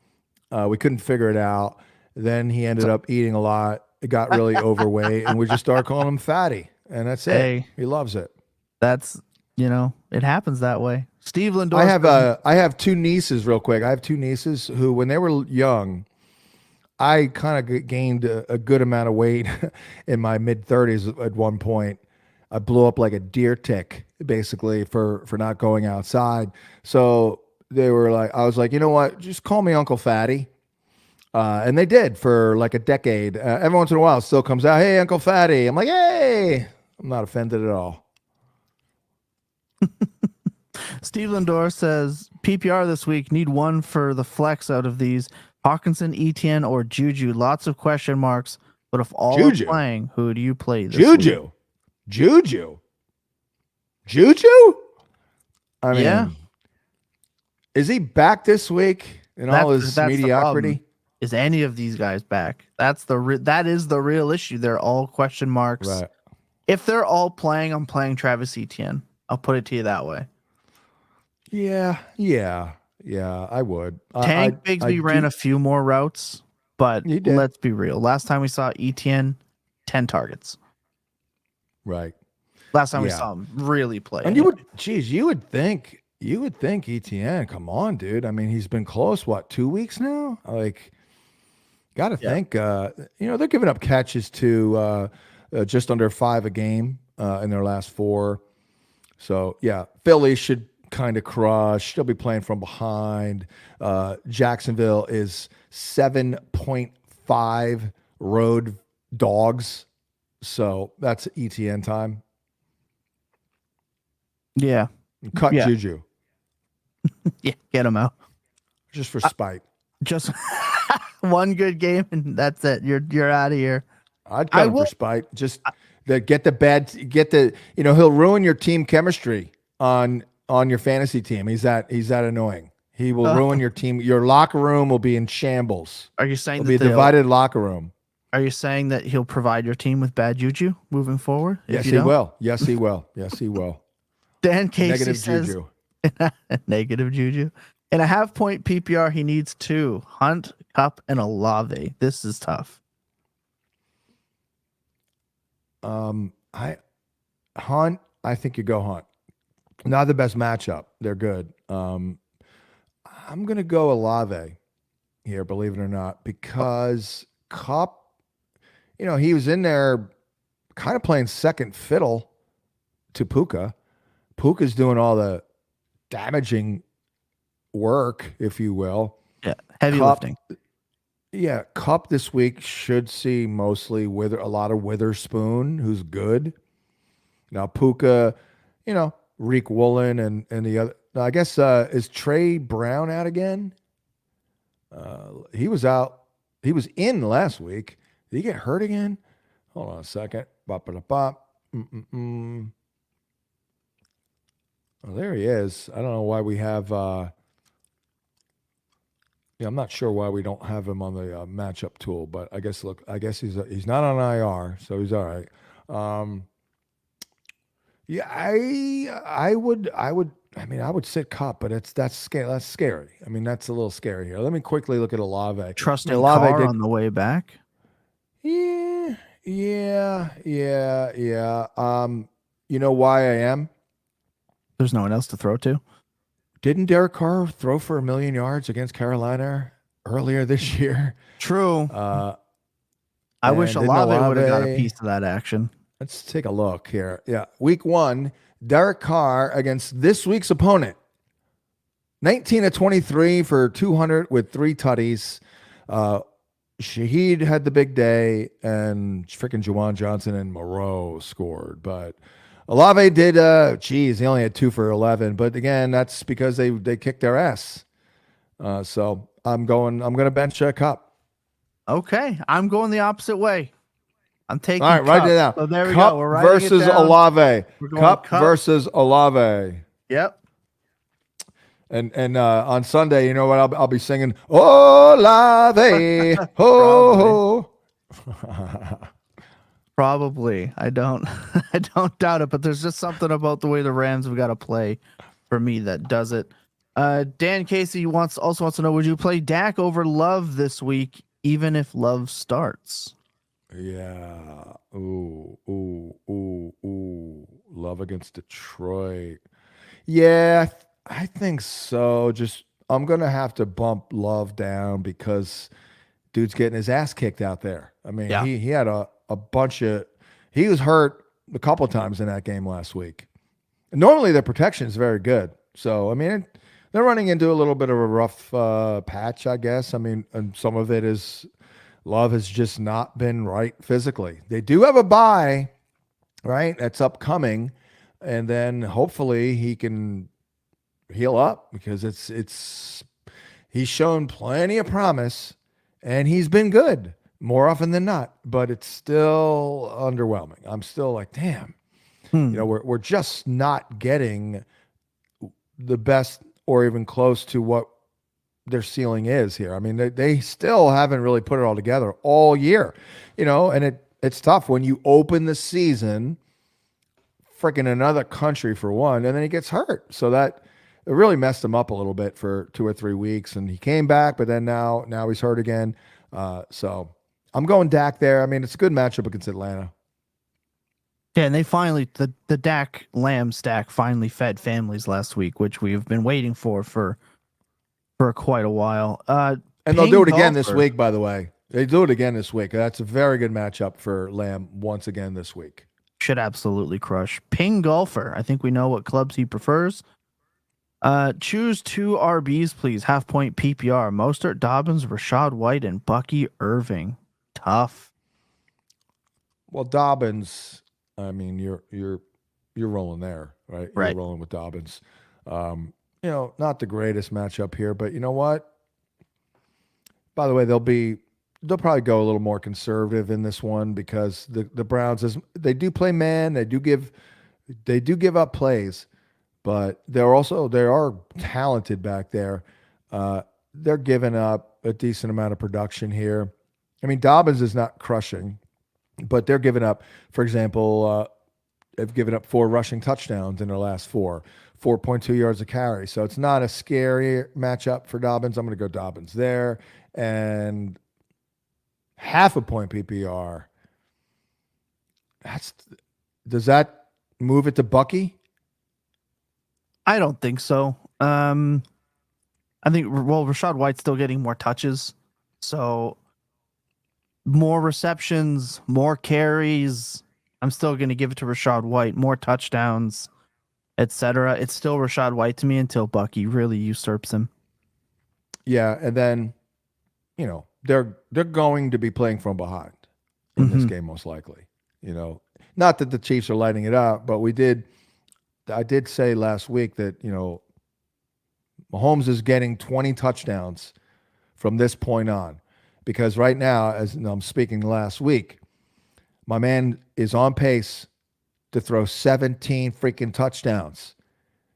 We couldn't figure it out. Then he ended up eating a lot. It got really overweight, and we just started calling him Fatty, and that's it. He loves it. That's it happens that way. Steve Lindor. I have two nieces, real quick. I have two nieces who, when they were young, I kind of gained a good amount of weight in my mid-30s at one point. I blew up like a deer tick, basically, for not going outside. So they were like, I was like, you know what? Just call me Uncle Fatty. And they did for like a decade. Every once in a while, it still comes out, "Hey, Uncle Fatty." I'm like, "Hey." I'm not offended at all. Steve Lindor says, PPR this week, need one for the flex out of these. Hawkinson, Etienne, or Juju. Lots of question marks. But if all are playing, who do you play this week? Juju? I mean, is he back this week in all his mediocrity? Is any of these guys back? That is the real issue. They're all question marks. Right. If they're all playing, I'm playing Travis Etienne. I'll put it to you that way. Yeah, I would. Tank Bigsby ran a few more routes, but let's be real. Last time we saw Etienne, 10 targets. Right. Last time we saw him really play. And you would think Etienne, come on, dude. I mean, he's been close, 2 weeks now? Like, got to think, they're giving up catches to just under 5 a game in their last 4. So, Philly should kind of crush. They'll be playing from behind. Jacksonville is 7.5 road dogs. So that's ETN time. Yeah. Cut Juju. Yeah, get him out. Just for spite. Just one good game and that's it. You're out of here. I'd cut him for spite. Just he'll ruin your team chemistry on your fantasy team. He's that annoying. He will ruin your team. Your locker room will be in shambles. Are you saying it'll be a divided locker room? Are you saying that he'll provide your team with bad juju moving forward? Yes, he will. Yes, he will. Yes, he will. Dan Casey Negative says, juju. Negative juju. In a half-point PPR, he needs 2: Hunt, Cup, and Olave. This is tough. I think you go Hunt. Not the best matchup. They're good. I'm gonna go Olave here, believe it or not, because Cup, he was in there kind of playing second fiddle to Puka. Puka's doing all the damaging work, if you will. Yeah, heavy lifting. Yeah, Cup this week should see mostly a lot of Witherspoon, who's good. Now Puka, Reek Woolen and the other. I guess is Trey Brown out again? He was out. He was in last week. Did he get hurt again? Hold on a second. Bop. Oh, there he is. I don't know why we have. I'm not sure why we don't have him on the matchup tool, but I guess he's not on IR, so he's all right. I would I mean, I would sit Cup, but that's scary. That's scary. I mean, that's a little scary here. Let me quickly look at Olave. Trusting Olave Carr did. on the way back. Yeah. You know why I am? There's no one else to throw to. Didn't Derek Carr throw for 1,000,000 yards against Carolina earlier this year? True. I wish didn't Olave would have got a Olave- piece of that action. Let's take a look here. Yeah, week 1, Derek Carr against this week's opponent. 19 of 23 for 200 with 3 tutties. Shaheed had the big day, and freaking Juwan Johnson and Moreau scored. But Olave did, he only had 2 for 11. But again, that's because they kicked their ass. So I'm going to bench a Cup. Okay, I'm going the opposite way. I'm taking. All right, write Cup. it down. So there we Cup go. We're writing versus it down. Olave. We're going Cup Cup. versus Olave. Yep. And on Sunday, you know what? I'll be singing Olave. Ho ho. Probably. I don't doubt it, but there's just something about the way the Rams have got to play for me that does it. Dan Casey also wants to know, would you play Dak over Love this week, even if Love starts? Yeah. Ooh. Love against Detroit. Yeah, I think so. I'm gonna have to bump Love down because dude's getting his ass kicked out there. I mean, Yeah. he had a bunch of. He was hurt a couple of times in that game last week. And normally their protection is very good. So I mean, they're running into a little bit of a rough patch, I guess. I mean, and some of it is Love has just not been right physically. They do have a bye, right? That's upcoming, and then hopefully he can heal up because he's shown plenty of promise, and he's been good more often than not. But it's still underwhelming. I'm still like, damn, we're just not getting the best or even close to what their ceiling is here. I mean, they still haven't really put it all together all year, and it's tough when you open the season freaking another country for one, and then he gets hurt. So that it really messed him up a little bit for 2 or 3 weeks, and he came back, but then now he's hurt again. So I'm going Dak there. I mean, it's a good matchup against Atlanta. Yeah, and they finally the Dak Lamb stack finally fed families last week, which we've been waiting for quite a while. And they'll do it again this week, by the way. They do it again this week. That's a very good matchup for Lamb once again this week. Should absolutely crush. Ping Golfer. I think we know what clubs he prefers. Choose 2 RBs, please. Half point PPR. Mostert, Dobbins, Rashad White, and Bucky Irving. Tough. Well, Dobbins, I mean, you're rolling there, right? Right. You're rolling with Dobbins. Not the greatest matchup here, but you know what? By the way, they'll probably go a little more conservative in this one because the Browns they do play man, they do give up plays, but they are talented back there. They're giving up a decent amount of production here. I mean, Dobbins is not crushing, but they're giving up, for example, they've given up 4 rushing touchdowns in their last 4, 4.2 yards a carry. So it's not a scary matchup for Dobbins. I'm going to go Dobbins there. And half a point PPR. Does that move it to Bucky? I don't think so. I think Rashad White's still getting more touches, so more receptions, more carries. I'm still going to give it to Rashad White, more touchdowns, etc. It's still Rashad White to me until Bucky really usurps him. Yeah, and then they're going to be playing from behind in this game most likely. Not that the Chiefs are lighting it up, but I did say last week that Mahomes is getting 20 touchdowns from this point on, because right now, as I'm speaking last week, my man is on pace to throw 17 freaking touchdowns.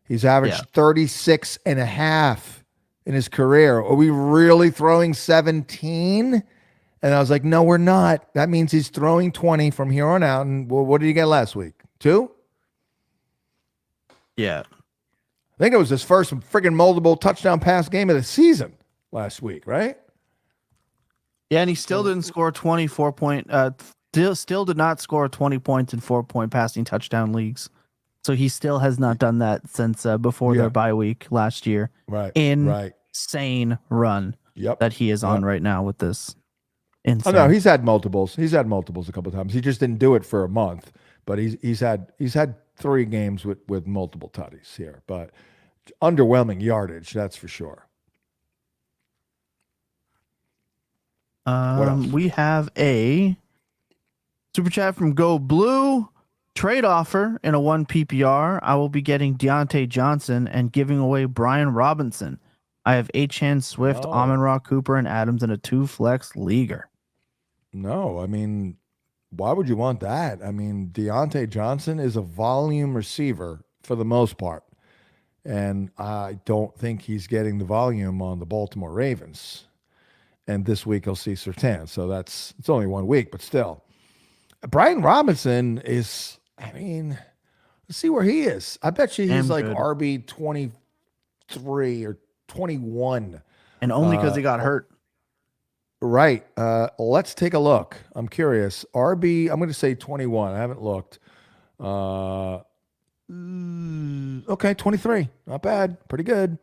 He's averaged 36 and a half in his career. Are we really throwing 17? And I was like, no, we're not. That means he's throwing 20 from here on out. And what did he get last week? 2? Yeah. I think it was his first friggin' multiple touchdown pass game of the season last week, right? Yeah, and he still didn't score 24 point. Still did not score 20 points in 4-point passing touchdown leagues. So he still has not done that since before their bye week last year. Right. Insane run that he is on right now with this. Insane. Oh no, he's had multiples. He's had multiples a couple of times. He just didn't do it for a month, but he's had 3 games with multiple tutties here, but underwhelming yardage, that's for sure. We have a super chat from Go Blue. Trade offer in a 1 PPR. I will be getting Deontay Johnson and giving away Brian Robinson. I have Achane, Swift, Amon-Ra, Cooper, and Adams in a 2 flex leaguer. No, I mean, why would you want that? I mean, Deontay Johnson is a volume receiver for the most part, and I don't think he's getting the volume on the Baltimore Ravens. And this week he'll see Surtain, so it's only 1 week, but still. Brian Robinson is, I mean, let's see where he is. I bet you he's like RB 23 or 21. And only because he got hurt. Right. Let's take a look. I'm curious. RB, I'm going to say 21. I haven't looked. Okay, 23. Not bad. Pretty good.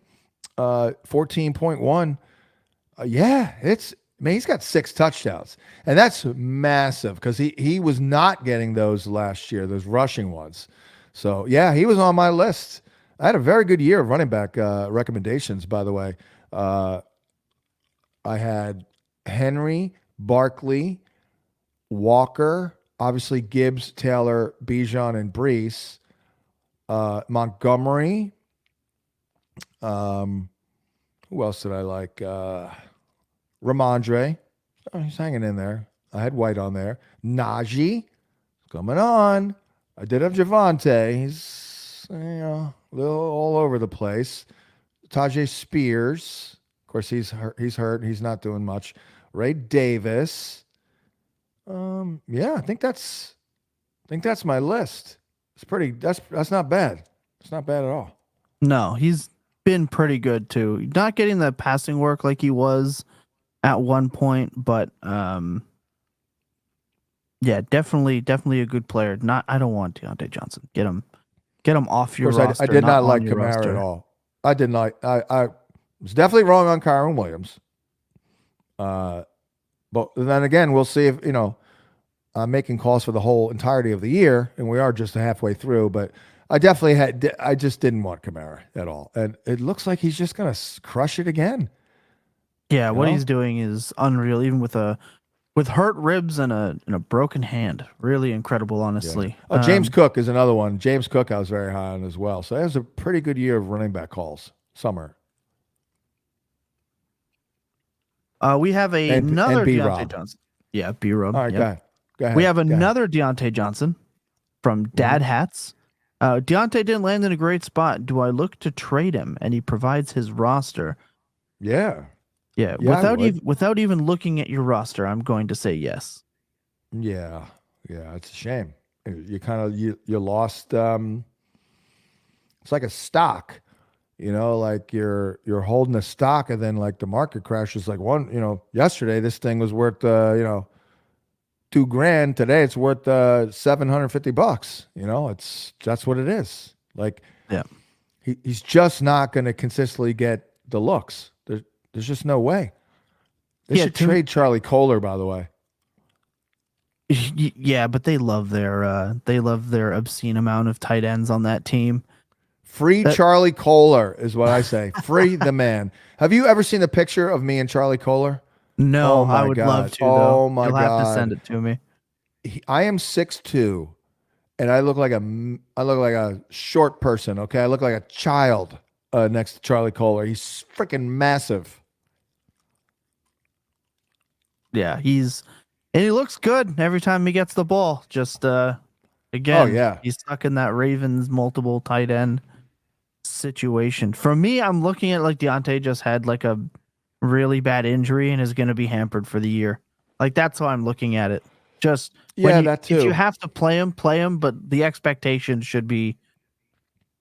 14.1. Yeah, he's got 6 touchdowns. And that's massive because he was not getting those last year, those rushing ones. So, yeah, he was on my list. I had a very good year of running back recommendations, by the way. I had Henry, Barkley, Walker, obviously Gibbs, Taylor, Bijan, and Brees, Montgomery. Who else did I like? Ramondre. Oh, he's hanging in there. I had White on there. Najee coming on. I did have Javonte. He's a little all over the place. Tajay Spears. Of course, he's hurt. He's not doing much. Ray Davis. Yeah, I think that's my list. It's pretty. That's not bad. It's not bad at all. No, he's been pretty good too. Not getting the passing work like he was at one point, but yeah, definitely a good player. I don't want Deontay Johnson. Get him off your roster. I did not like Kamara at all. I didn't like. I was definitely wrong on Kyron Williams. But then again, we'll see if I'm making calls for the whole entirety of the year, and we are just halfway through. But I just didn't want Kamara at all, and it looks like he's just gonna crush it again. Yeah, what he's doing is unreal, even with hurt ribs and a broken hand. Really incredible, honestly. Yeah. Oh, James Cook is another one. James Cook I was very high on as well. So that was a pretty good year of running back calls. Summer. We have another Deontay Johnson. Yeah, B-Rob. All right, go ahead. We have another Deontay Johnson from Dad Hats. Deontay didn't land in a great spot. Do I look to trade him? And he provides his roster. Yeah. Yeah, without even looking at your roster, I'm going to say yes. Yeah, it's a shame. You kind of you lost. It's like a stock, like you're holding a stock, and then like the market crashes. Like yesterday this thing was worth $2,000. Today it's worth $750. That's what it is. Like, yeah, he's just not going to consistently get the looks. There's just no way. They should trade Charlie Kohler, by the way. Yeah, but they love their obscene amount of tight ends on that team. Free Charlie Kohler is what I say. Free the man. Have you ever seen the picture of me and Charlie Kohler? No, I would love to. Though. You'll have to send it to me. I am 6'2", and I look like a short person. Okay, I look like a child next to Charlie Kohler. He's freaking massive. Yeah, he looks good every time he gets the ball. Just again, he's stuck in that Ravens multiple tight end situation. For me, I'm looking at like Deontay just had like a really bad injury and is going to be hampered for the year. Like that's how I'm looking at it. Just that too. If you have to play him, but the expectation should be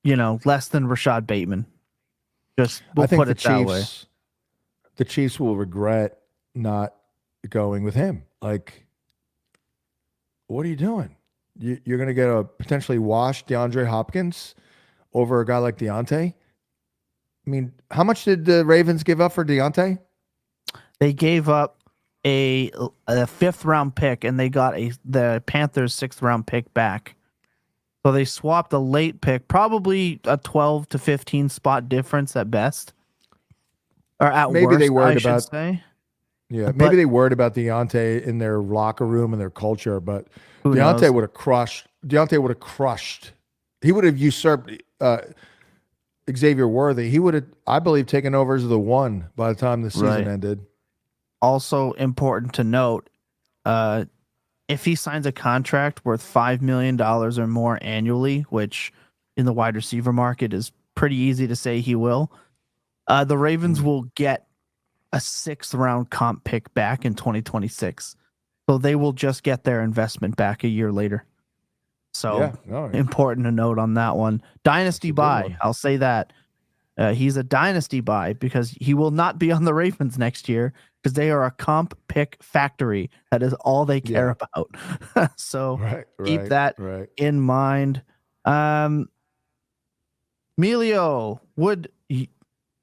less than Rashad Bateman. Just we'll I think put it that way. The Chiefs will regret not going with him. Like, what are you doing? You're going to get a potentially washed DeAndre Hopkins over a guy like Deontay? I mean, how much did the Ravens give up for Deontay? They gave up a 5th round pick, and they got the Panthers 6th round pick back. So they swapped a late pick, probably a 12 to 15 spot difference at best, or at Maybe worst, they worried I should about say. Yeah, But maybe they worried about Deontay in their locker room and their culture, but who Deontay knows? would have crushed. Deontay would have crushed. He would have usurped Xavier Worthy. He would have, I believe, taken over as the one by the time the season Right. ended. Also important to note, if he signs a contract worth $5 million or more annually, which in the wide receiver market is pretty easy to say he will, the Ravens will get a 6th round comp pick back in 2026. So they will just get their investment back a year later. So Yeah, all right. important to note on that one. Dynasty That's a good buy. one. I'll say that. He's a dynasty buy because he will not be on the Ravens next year because they are a comp pick factory. That is all they care about. So keep that in mind. Melio,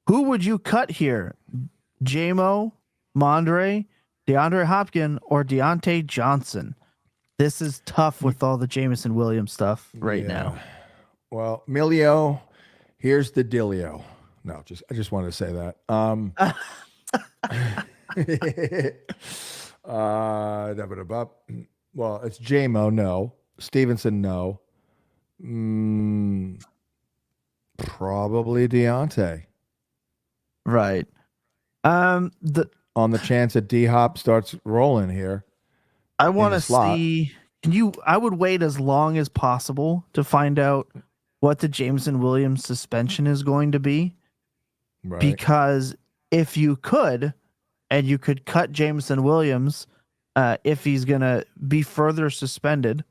who would you cut here? J-Mo, Mondre, DeAndre Hopkins, or Deontay Johnson? This is tough with all the Jameson Williams stuff right now. Well, Milio, here's the dealio. No, I just wanted to say that. Well, it's J-Mo, no. Stevenson, no. Probably Deontay. Right. On the chance that D-Hop starts rolling here. I want to see. I would wait as long as possible to find out what the Jameson Williams suspension is going to be. Right. Because if you could, and you could cut Jameson Williams if he's going to be further suspended,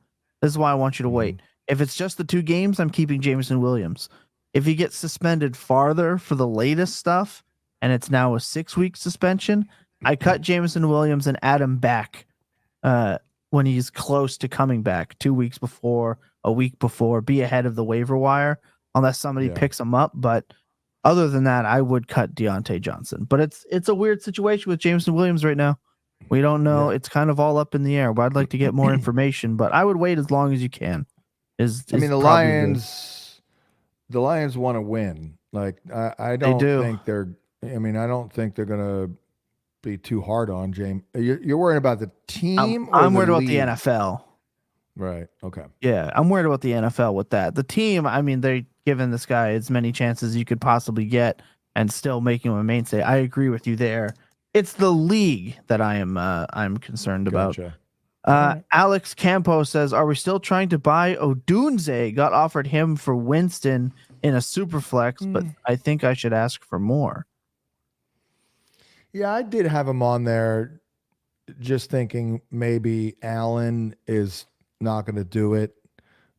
this is why I want you to wait. If it's just the 2 games, I'm keeping Jameson Williams. If he gets suspended farther for the latest stuff, and it's now a 6-week suspension, I cut Jameson Williams and add him back when he's close to coming back 2 weeks before, a week before, be ahead of the waiver wire unless somebody picks him up. But other than that, I would cut Deontay Johnson. But it's a weird situation with Jameson Williams right now. We don't know. It's kind of all up in the air. But I'd like to get more information. But I would wait as long as you can. The Lions want to win. Like I don't think they're. I don't think they're gonna be too hard on James. You're worried about the team? I'm worried about the NFL. Right. Okay. Yeah, I'm worried about the NFL with that. The team, they're giving this guy as many chances as you could possibly get and still making him a mainstay. I agree with you there. It's the league that I'm concerned about. Alex Campo says, "Are we still trying to buy Odunze? Got offered him for Winston in a super flex, but I think I should ask for more." Yeah, I did have him on there, just thinking maybe Allen is not going to do it,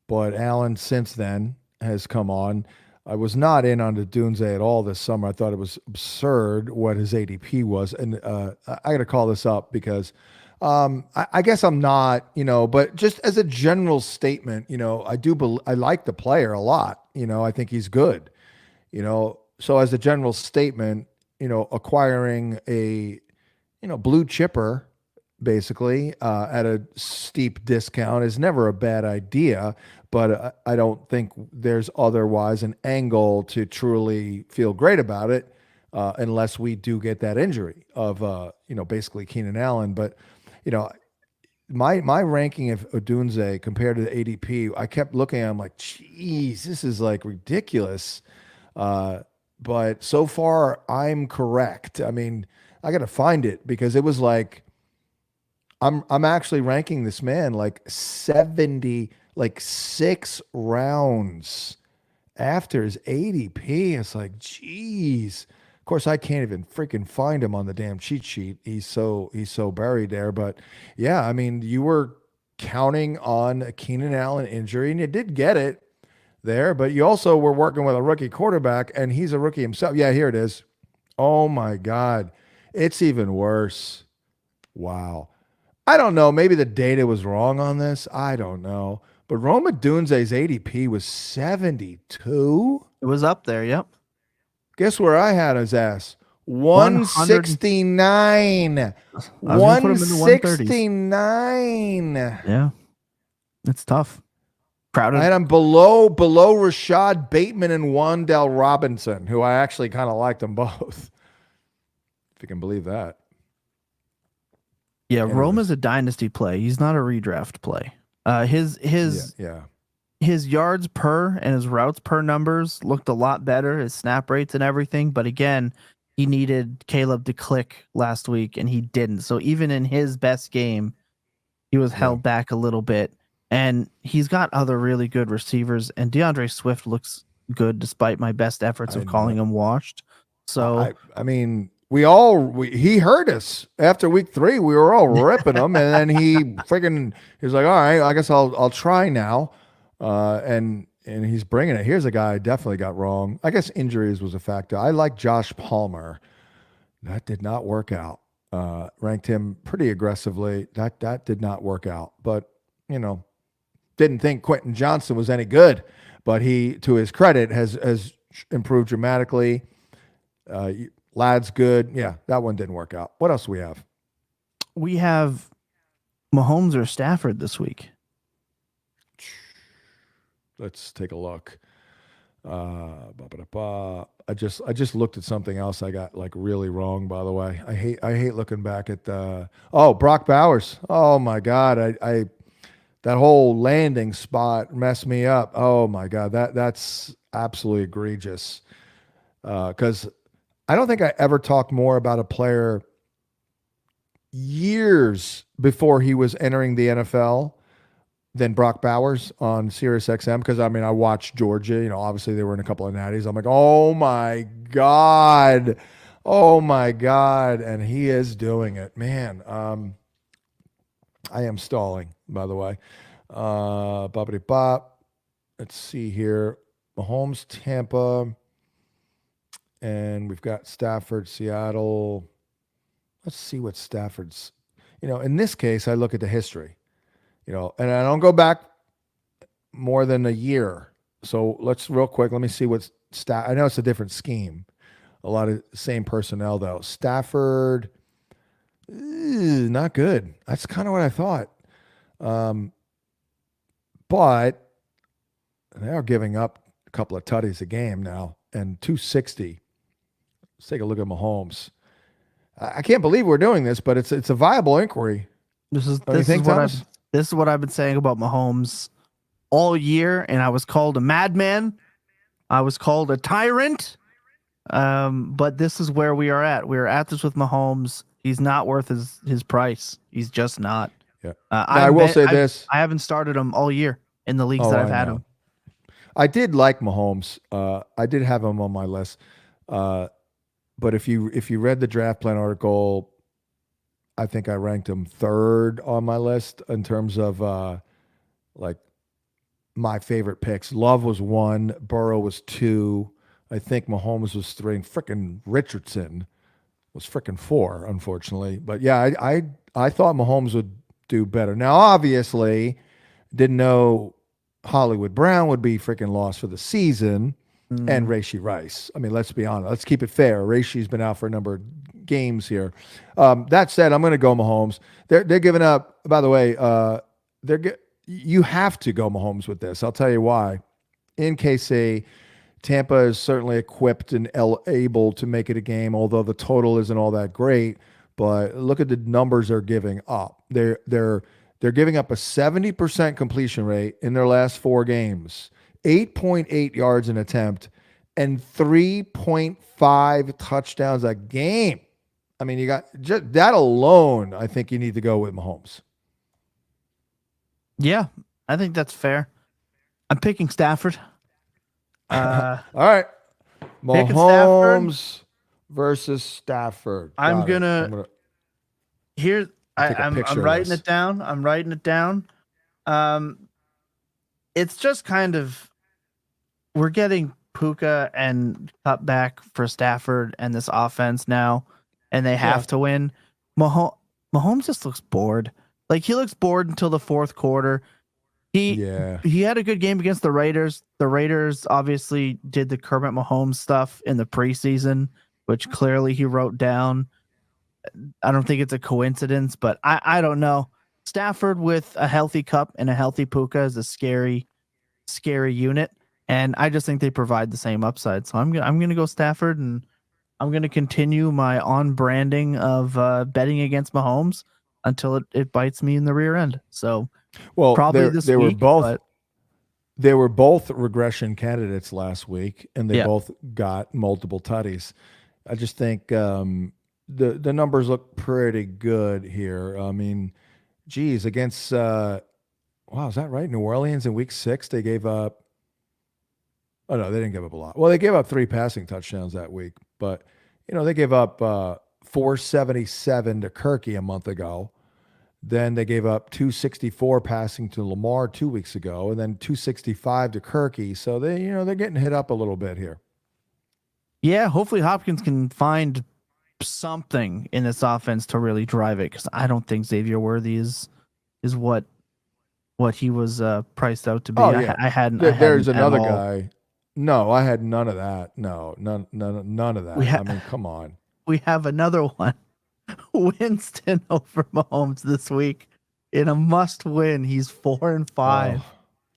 but Allen since then has come on. I was not in on the Odunze at all this summer. I thought it was absurd what his ADP was, and I got to call this up because I guess I'm not, but just as a general statement, I like the player a lot. I think he's good. So as a general statement, acquiring a blue chipper basically at a steep discount is never a bad idea, but I don't think there's otherwise an angle to truly feel great about it unless we do get that injury of basically Keenan Allen. But my ranking of Odunze compared to the ADP, I kept looking at him like, geez, this is like ridiculous. But so far I'm correct. I got to find it because it was like, I'm actually ranking this man like 70, like 6 rounds after his ADP. It's like, geez. Of course, I can't even freaking find him on the damn cheat sheet. He's so buried there. But yeah, you were counting on a Keenan Allen injury, and you did get it. there, but you also were working with a rookie quarterback, and he's a rookie himself. Yeah, here it is. Oh my God. It's even worse. Wow. I don't know. Maybe the data was wrong on this. I don't know. But Roma Dunze's ADP was 72. It was up there. Yep. Guess where I had his ass? 100. 169. I was gonna put him in the 130s. 169. Yeah. It's tough. Crowded. I had him below Rashad Bateman and Wan'Dale Robinson, who I actually kind of liked them both. If you can believe that. Yeah, Anyways. Roma's a dynasty play. He's not a redraft play. His yards per and his routes per numbers looked a lot better, his snap rates and everything. But again, he needed Caleb to click last week, and he didn't. So even in his best game, he was held back a little bit. And he's got other really good receivers. And DeAndre Swift looks good despite my best efforts of calling him washed. So I mean, he hurt us after week 3. We were all ripping him, and then he was like, all right, I guess I'll try now. And he's bringing it. Here's a guy I definitely got wrong. I guess injuries was a factor. I like Josh Palmer. That did not work out. Ranked him pretty aggressively. That did not work out. But, didn't think Quentin Johnson was any good. But he, to his credit, has improved dramatically. Lad's good. Yeah, that one didn't work out. What else do we have? We have Mahomes or Stafford this week. Let's take a look. I just looked at something else I got really wrong, by the way. I hate looking back at Brock Bowers. Oh my God. I that whole landing spot messed me up. Oh my God. That's absolutely egregious. Because I don't think I ever talked more about a player years before he was entering the NFL than Brock Bowers on SiriusXM. Because, I watched Georgia. Obviously they were in a couple of natties. I'm like, oh my God. Oh my God. And he is doing it. Man, I am stalling, by the way. Boppity bop. Let's see here. Mahomes, Tampa. And we've got Stafford, Seattle. Let's see what Stafford's, in this case, I look at the history, and I don't go back more than a year. So let's real quick, let me see what's I know it's a different scheme. A lot of same personnel though. Stafford, not good. That's kind of what I thought. But they are giving up a couple of tutties a game now, and 260. Let's take a look at Mahomes. I can't believe we're doing this, but it's a viable inquiry. This is what I've been saying about Mahomes all year, and I was called a madman. I was called a tyrant. But this is where we are at. We are at this with Mahomes. He's not worth his price. He's just not. Yeah. I will say this. I haven't started him all year in the leagues that I've had him. I did like Mahomes. I did have him on my list. But if you read the draft plan article, I think I ranked him 3rd on my list in terms of my favorite picks. Love was 1, Burrow was 2, I think Mahomes was 3, and frickin' Richardson was frickin' 4, unfortunately. But yeah, I thought Mahomes would do better. Now, obviously, didn't know Hollywood Brown would be freaking lost for the season, and Rashee Rice. Let's be honest. Let's keep it fair. Rashee's been out for a number of games here. That said, I'm going to go Mahomes. They're giving up. By the way, you have to go Mahomes with this. I'll tell you why. In KC, Tampa is certainly equipped and able to make it a game, although the total isn't all that great. But look at the numbers they're giving up. They're giving up a 70% completion rate in their last 4 games, 8.8 yards an attempt, and 3.5 touchdowns a game. You got just that alone. I think you need to go with Mahomes. Yeah, I think that's fair. I'm picking Stafford. All right, Mahomes versus Stafford. I'm writing it down. It's just kind of we're getting Puka and Cup back for Stafford and this offense now, and they have to win. Mahomes just looks bored. Like, he looks bored until the fourth quarter. He had a good game against the Raiders. The Raiders obviously did the Kermit Mahomes stuff in the preseason, which clearly he wrote down. I don't think it's a coincidence, but I don't know. Stafford with a healthy Cup and a healthy Puka is a scary unit, and I just think they provide the same upside. So I'm gonna go Stafford, and I'm gonna continue my on branding of betting against Mahomes until it bites me in the rear end. So probably this week. They were both regression candidates last week, and they both got multiple tutties. I just think the numbers look pretty good here. I mean, geez, against wow, is that right? New Orleans in week 6, they gave up. Oh no, they didn't give up a lot. Well, they gave up 3 passing touchdowns that week, but they gave up 477 to Kirky a month ago. Then they gave up 264 passing to Lamar 2 weeks ago, and then 265 to Kirky. So they're getting hit up a little bit here. Yeah, hopefully Hopkins can find something in this offense to really drive it, because I don't think Xavier Worthy is what he was priced out to be. Oh, yeah. I hadn't. There's another guy. No, I had none of that. No, none of that. I mean, come on. We have another one. Winston over Mahomes this week in a must-win. He's 4-5. Oh,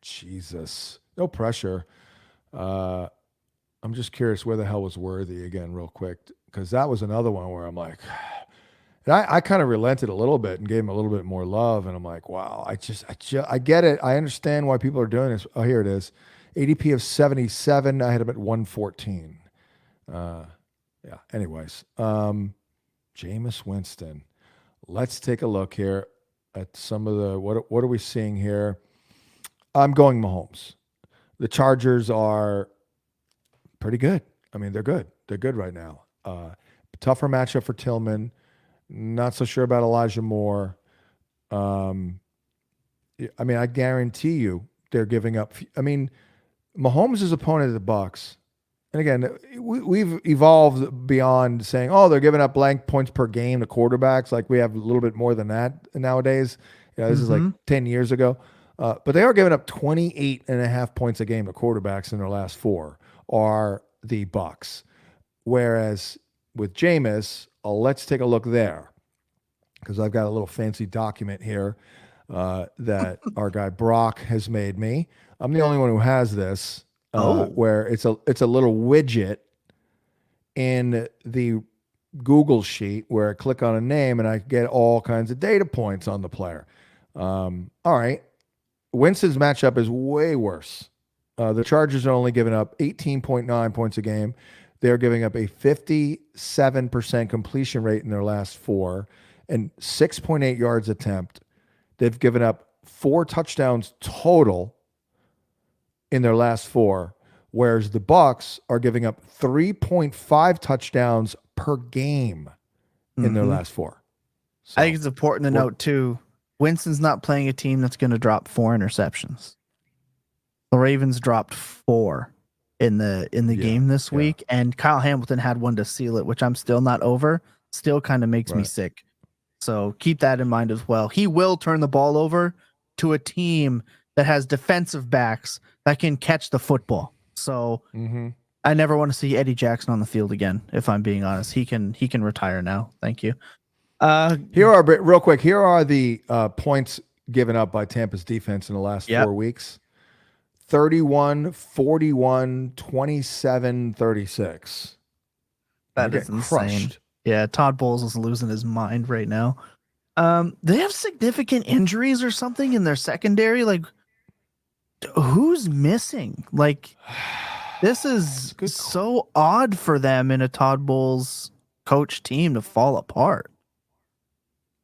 Jesus, no pressure. I'm just curious where the hell was Worthy again, real quick, because that was another one where I'm like, and I kind of relented a little bit and gave him a little bit more love, and I'm like, wow, I get it. I understand why people are doing this. Oh, here it is, ADP of 77. I had him at 114. Yeah. Anyways, Jameis Winston. Let's take a look here at some of the what are we seeing here? I'm going Mahomes. The Chargers are pretty good. I mean, they're good. They're good right now. Tougher matchup for Tillman. Not so sure about Elijah Moore. I mean, I guarantee you they're giving up. I mean, Mahomes' opponent of the Bucks. And again, we've evolved beyond saying, oh, they're giving up blank points per game to quarterbacks. Like, we have a little bit more than that nowadays. This is like 10 years ago. But they are giving up 28.5 points a game to quarterbacks in their last 4 are the Bucks. Whereas with Jameis, let's take a look there, because I've got a little fancy document here that our guy Brock has made me. I'm the only one who has this. Where it's a little widget in the Google sheet where I click on a name and I get all kinds of data points on the player. All right. Winston's matchup is way worse. The Chargers are only giving up 18.9 points a game. They're giving up a 57% completion rate in their last 4 and 6.8 yards attempt. They've given up 4 touchdowns total in their last 4, whereas the Bucks are giving up 3.5 touchdowns per game in their last 4. So, I think it's important to note too, Winston's not playing a team that's going to drop 4 interceptions. The Ravens dropped 4 in the game this week, and Kyle Hamilton had one to seal it, which I'm still not over. Still kind of makes me sick. So keep that in mind as well. He will turn the ball over to a team that has defensive backs that can catch the football. So I never want to see Eddie Jackson on the field again, if I'm being honest. He can retire now. Thank you. Here are the points given up by Tampa's defense in the last 4 weeks. 31, 41, 27, 36. That is insane. Crushed. Yeah, Todd Bowles is losing his mind right now. They have significant injuries or something in their secondary. Like, who's missing? Like, this is so odd for them in a Todd Bowles coach team to fall apart.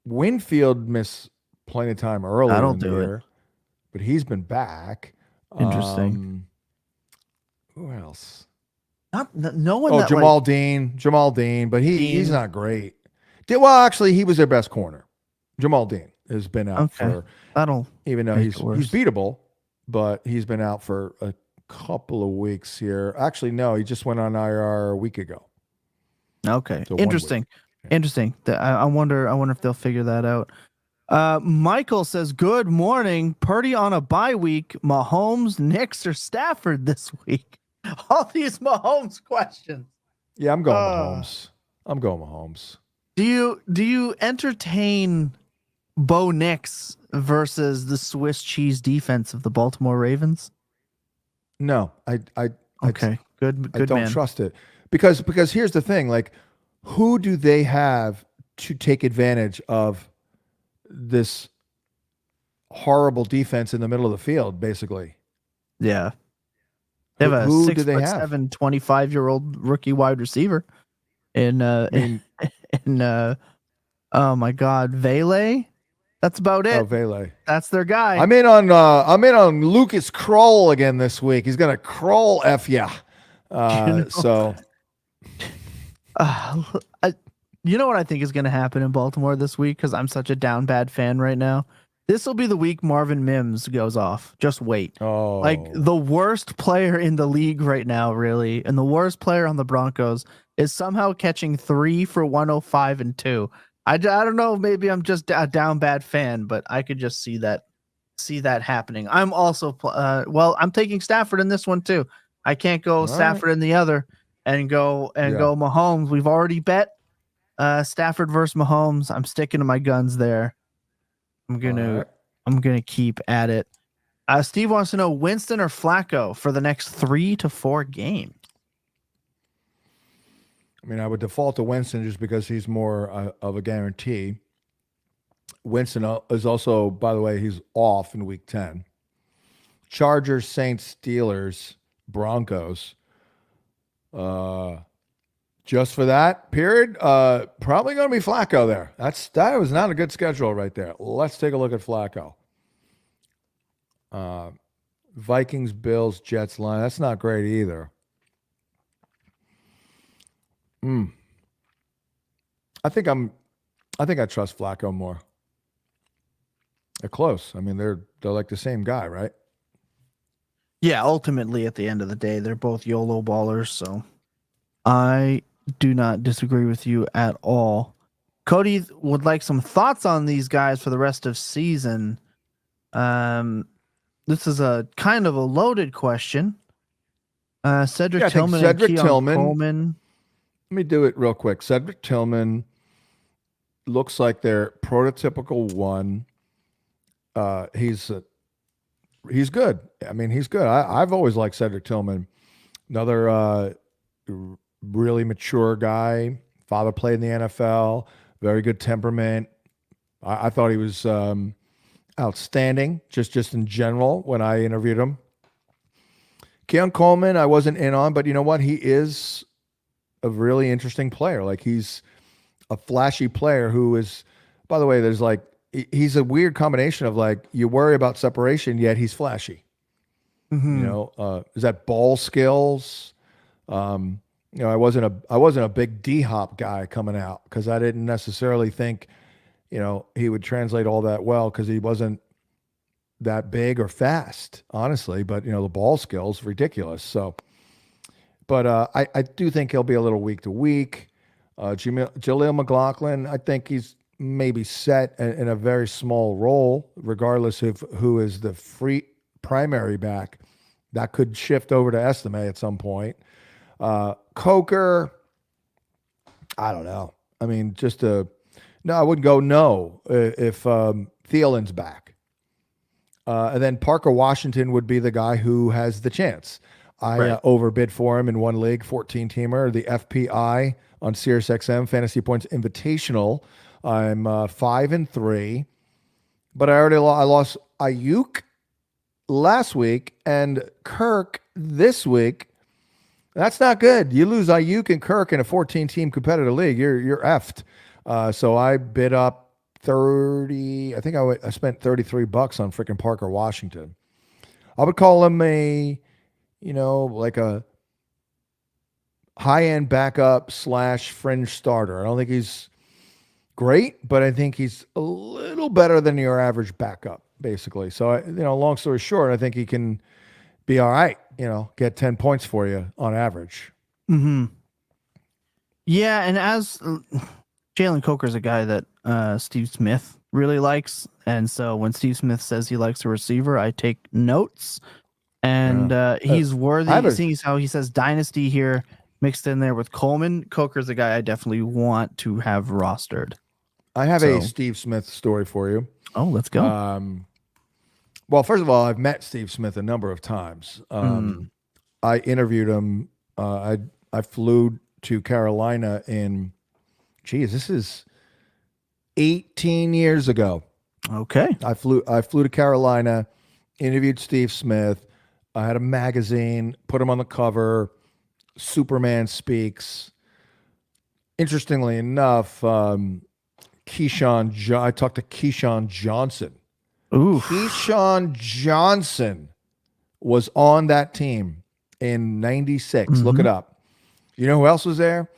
Winfield missed plenty of time earlier in the year, but he's been back. Interesting. Who else? No one. Oh, Jamal Dean, but he's not great. Well, actually, he was their best corner. Jamal Dean has been out for. That'll even though he's beatable, but he's been out for couple of weeks here. Actually, no, he just went on IR a week ago. Okay, So 1 week. interesting. Interesting. I wonder if they'll figure that out. Michael says, "Good morning. Purdy on a bye week. Mahomes, Knicks, or Stafford this week?" All these Mahomes questions. Yeah, I'm going Mahomes. I'm going Mahomes. Do you entertain Bo Nix versus the Swiss cheese defense of the Baltimore Ravens? No, Okay, good I don't man. trust it because here's the thing: like, who do they have to take advantage of this horrible defense in the middle of the field? Basically, Yeah. They have a who do they have? 6'7", 25-year-old rookie wide receiver in oh my God, Vele. That's about it. Oh, Vele. That's their guy. I'm in on Lucas Kroll again this week. He's gonna Kroll F ya. So you know what I think is going to happen in Baltimore this week, because I'm such a down bad fan right now. This will be the week Marvin Mims goes off. Just wait. Oh, Like, the worst player in the league right now, really, and the worst player on the Broncos is somehow catching 3 for 105 and 2. I don't know. Maybe I'm just a down bad fan, but I could just see that happening. I'm also I'm taking Stafford in this one too. I can't go All Stafford in the other and go Mahomes. We've already bet Stafford versus Mahomes. I'm sticking to my guns there. I'm gonna keep at it. Steve wants to know Winston or Flacco for the next 3 to 4 games. I mean, I would default to Winston just because he's more of a guarantee. Winston is also, by the way, he's off in week 10. Chargers, Saints, Steelers, Broncos. Just for that period, probably going to be Flacco there. That was not a good schedule right there. Let's take a look at Flacco. Vikings, Bills, Jets, line. That's not great either. I think I trust Flacco more. They're close. I mean, they're like the same guy, right? Yeah, ultimately, at the end of the day, they're both YOLO ballers, so I do not disagree with you at all. Cody would like some thoughts on these guys for the rest of season. This is a kind of a loaded question. Cedric Tillman and Keon Coleman. Let me do it real quick. Cedric Tillman looks like their prototypical one. He's good. I mean, he's good. I've always liked Cedric Tillman. Another really mature guy. Father played in the NFL. Very good temperament. I thought he was outstanding, just in general when I interviewed him. Keon Coleman, I wasn't in on, but you know what? He is a really interesting player. Like, he's a flashy player who is, by the way, there's like, he's a weird combination of, like, you worry about separation, yet he's flashy. Mm-hmm. You know, is that ball skills? You know, I wasn't a big D-hop guy coming out because I didn't necessarily think, you know, he would translate all that well because he wasn't that big or fast, honestly. But, you know, the ball skills, ridiculous. So, but I do think he'll be a little week to week. Jaleel McLaughlin, I think he's maybe set in a very small role, regardless of who is the free primary back. That could shift over to Estime at some point. Coker, I don't know. I mean, no, I wouldn't go no if Thielen's back. And then Parker Washington would be the guy who has the chance. I overbid for him in one league, 14-teamer, the FPI on SiriusXM, Fantasy Points Invitational. I'm 5-3, but I lost Ayuk last week and Kirk this week. That's not good. You lose Ayuk and Kirk in a 14-team competitive league, you're effed. So I bid up 30. I think I spent $33 on freaking Parker Washington. I would call him like a high-end backup / fringe starter. I don't think he's great, but I think he's a little better than your average backup, basically. So, long story short, I think he can be all right. Get 10 points for you on average. Mm-hmm. Yeah, and as Jalen Coker's a guy that Steve Smith really likes, and so when Steve Smith says he likes a receiver, I take notes. And he's worthy, seeing as how he says dynasty here mixed in there with Coleman. Coker's a guy I definitely want to have rostered. I have a Steve Smith story for you. Oh, let's go. Well, first of all, I've met Steve Smith a number of times. I interviewed him. I flew to Carolina this is 18 years ago. Okay. I flew to Carolina, interviewed Steve Smith. I had a magazine, put him on the cover. Superman Speaks. Interestingly enough, I talked to Keyshawn Johnson. Ooh. Keyshawn Johnson was on that team in 96. Mm-hmm. Look it up. You know who else was there?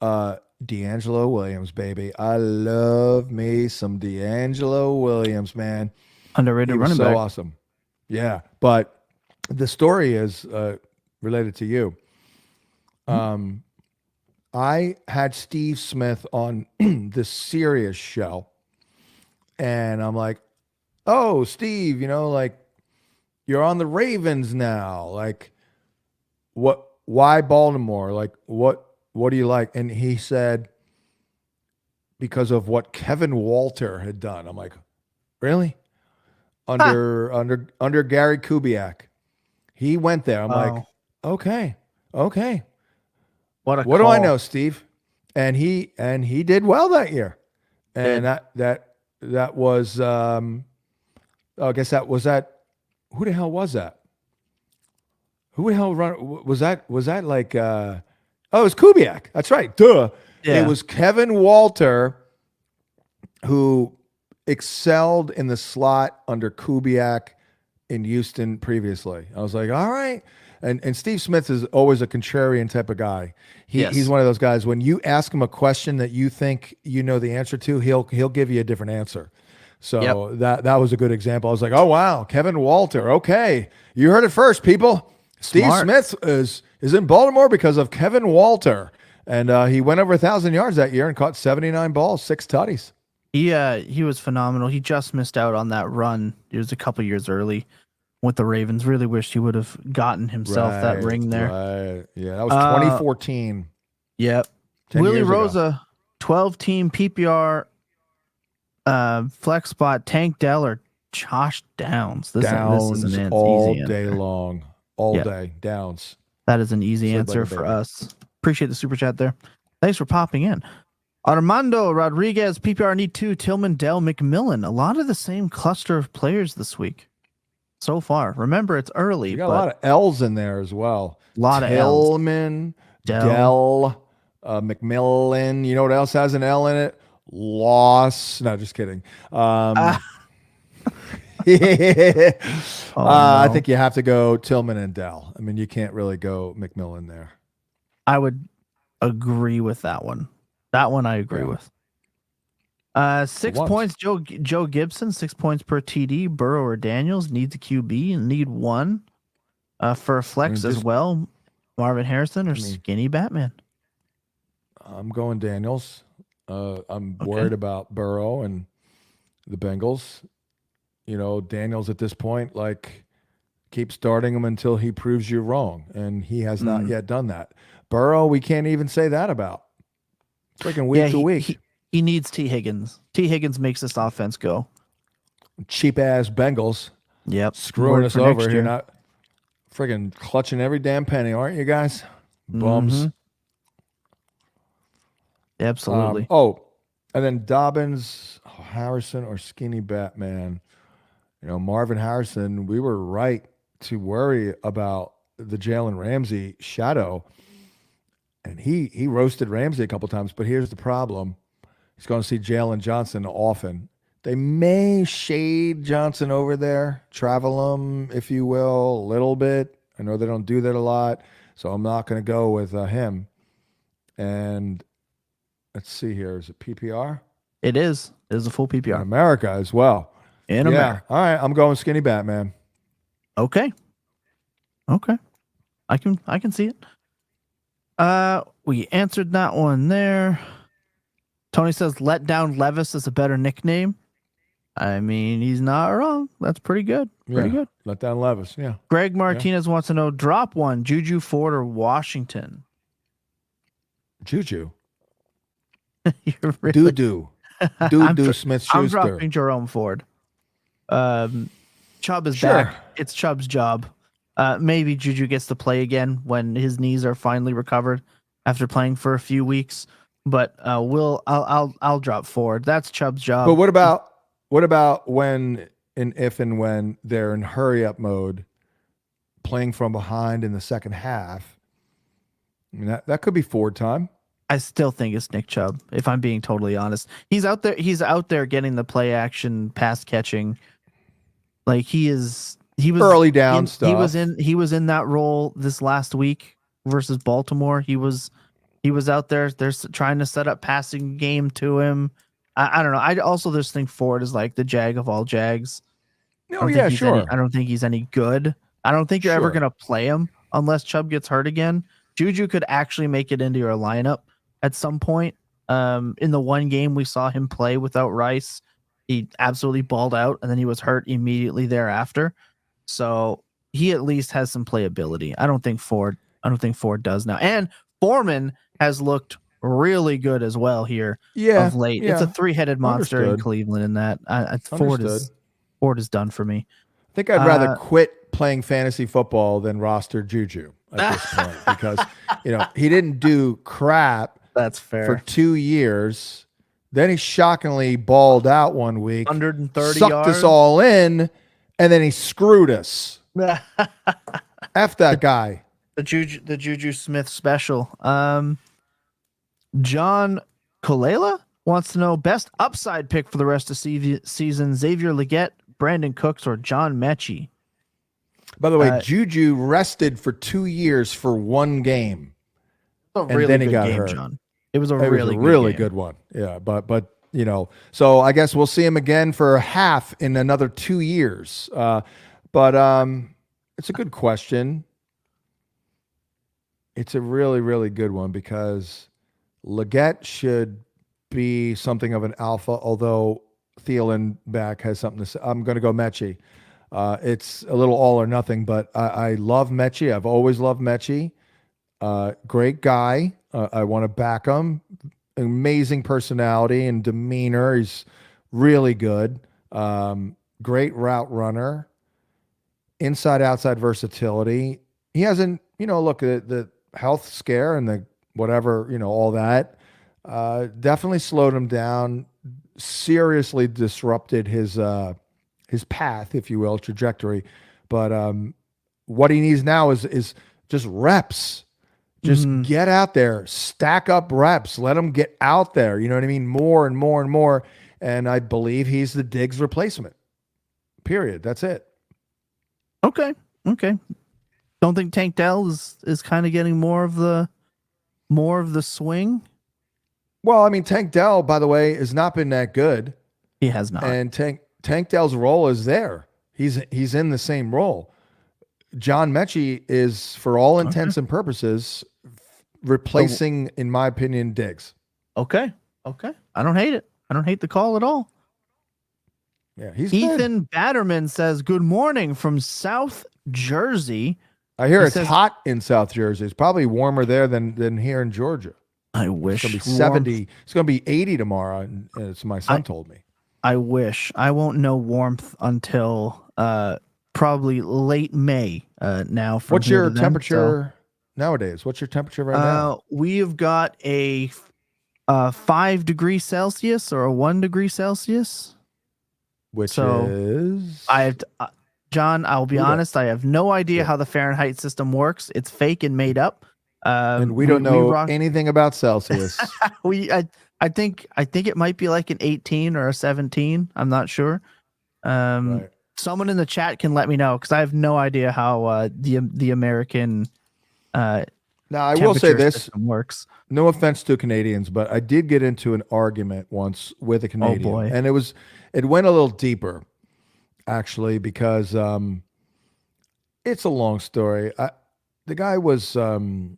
D'Angelo Williams, baby. I love me some D'Angelo Williams, man. Underrated running back. So awesome. Yeah, but the story is related to you. I had Steve Smith on the Sirius show, and I'm like, "Oh, Steve, you're on the Ravens now. Like, why Baltimore? Like, what do you like?" And he said, because of what Kevin Walter had done. I'm like, really? Under Gary Kubiak. He went there. I'm like, okay. What do I know, Steve? And he did well that year. And that was I guess that was that. Who the hell was that? Who the hell was that? Was that like it was Kubiak. That's right. Duh. Yeah. It was Kevin Walter who excelled in the slot under Kubiak in Houston previously. I was like, all right. And Steve Smith is always a contrarian type of guy. He's one of those guys, when you ask him a question that you think you know the answer to, he'll give you a different answer. So that was a good example. I was like, oh, wow, Kevin Walter. Okay. You heard it first, people. Steve Smith is in Baltimore because of Kevin Walter. And he went over 1,000 yards that year and caught 79 balls, 6 tutties. He was phenomenal. He just missed out on that run. It was a couple years early with the Ravens. Really wished he would have gotten himself that ring there. Right. Yeah, that was 2014. Yep. Willie Rosa, 12-team PPR flex spot, Tank Dell or Josh Downs. This is an all easy day answer. Long. All day. Downs. That is an easy answer for us. Appreciate the super chat there. Thanks for popping in. Armando Rodriguez, PPR need 2, Tillman, Dell, McMillan. A lot of the same cluster of players this week so far. Remember, it's early. You got a lot of L's in there as well. A lot of L's. Tillman, Dell, McMillan. You know what else has an L in it? Loss. No, just kidding. No. I think you have to go Tillman and Dell. I mean, you can't really go McMillan there. I would agree with that one. That one I agree with. 6 points, Joe Gibson, 6 points per TD. Burrow or Daniels needs a QB and need 1 for a flex as well. Marvin Harrison or Skinny Batman. I'm going Daniels. I'm worried about Burrow and the Bengals. Daniels at this point, keep starting him until he proves you wrong, and he has not yet done that. Burrow, we can't even say that about. Freaking week to week. He needs T. Higgins. T. Higgins makes this offense go. Cheap ass Bengals. Yep. Screwing us over here. Not freaking clutching every damn penny, aren't you guys? Bums. Mm-hmm. Absolutely. And then Dobbins, Harrison, or Skinny Batman. Marvin Harrison, we were right to worry about the Jalen Ramsey shadow. And he roasted Ramsey a couple times, but here's the problem. He's going to see Jalen Johnson often. They may shade Johnson over there, travel him, if you will, a little bit. I know they don't do that a lot, so I'm not going to go with him. And let's see here. Is it PPR? It is. It is a full PPR. In America as well. In America. All right, I'm going Skinny Batman. Okay. Okay. I can see it. We answered that one there. Tony says let down Levis is a better nickname. I mean, he's not wrong. That's pretty good. Pretty good. Let down Levis. Yeah. Greg Martinez wants to know, drop one, Juju, Ford, or Washington? Juju. You're really... Doo Smith-Schuster. I'm dropping Jerome Ford. Chubb is back. It's Chubb's job. Maybe Juju gets to play again when his knees are finally recovered after playing for a few weeks. But I'll drop Ford. That's Chubb's job. But what about when and when they're in hurry up mode, playing from behind in the second half? I mean, that could be Ford time. I still think it's Nick Chubb, if I'm being totally honest. He's out there getting the play action, pass catching. Like he was early down stuff. He was in that role this last week versus Baltimore. He was out there. They're trying to set up passing game to him. I don't know. I also just think Ford is like the jag of all jags. Oh yeah, sure. I don't think he's any good. I don't think you're ever gonna play him unless Chubb gets hurt again. Juju could actually make it into your lineup at some point. In the one game we saw him play without Rice, he absolutely balled out, and then he was hurt immediately thereafter. So he at least has some playability. I don't think Ford does now. And Foreman has looked really good as well here of late. Yeah. It's a three-headed monster in Cleveland in that. Ford is done for me. I think I'd rather quit playing fantasy football than roster Juju at this point because he didn't do crap. That's fair. For 2 years. Then he shockingly balled out one week, 130 sucked yards. us all in, and then he screwed us. F that guy. The Juju Smith special. John Colella wants to know best upside pick for the rest of season: Xavier Legette, Brandon Cooks, or John Mechie. By the way, Juju rested for 2 years for one game, and then he got hurt. John. It was a really good one. Yeah, but so I guess we'll see him again for half in another 2 years. But it's a good question. It's a really, really good one because Legette should be something of an alpha, although Thielen back has something to say. I'm going to go Mechie. It's a little all or nothing, but I love Mechie. I've always loved Mechie. Great guy. I want to back him. Amazing personality and demeanor. He's really good. Great route runner. Inside, outside versatility. He hasn't, look at the health scare and the whatever, all that. Definitely slowed him down. Seriously disrupted his path, if you will, trajectory. But what he needs now is just reps. Just get out there, stack up reps, let him get out there. You know what I mean? More and more and more. And I believe he's the Diggs replacement. Period. That's it. Okay. Don't think Tank Dell is kind of getting more of the swing. Well, I mean, Tank Dell, by the way, has not been that good. He has not. And Tank Dell's role is there. He's in the same role. John Mechie is, for all intents and purposes, replacing, in my opinion, Diggs. Okay. I don't hate it. I don't hate the call at all. Yeah, he's Ethan Batterman says, good morning from South Jersey. I hear it's hot in South Jersey. It's probably warmer there than here in Georgia. I wish. It's going to be 70. It's going to be 80 tomorrow. And it's my son told me. I wish. I won't know warmth until probably late May now. What's your temperature nowadays? What's your temperature right now? We have got a 5 degrees Celsius or a 1 degree Celsius. Which is? John, I'll be honest, I have no idea how the Fahrenheit system works. It's fake and made up. And we don't know anything about Celsius. I think it might be like an 18 or a 17. I'm not sure. Right. Someone in the chat can let me know because I have no idea how the American now I will say this works. No offense to Canadians, but I did get into an argument once with a Canadian. Oh boy. And it went a little deeper, actually, because it's a long story. The guy was from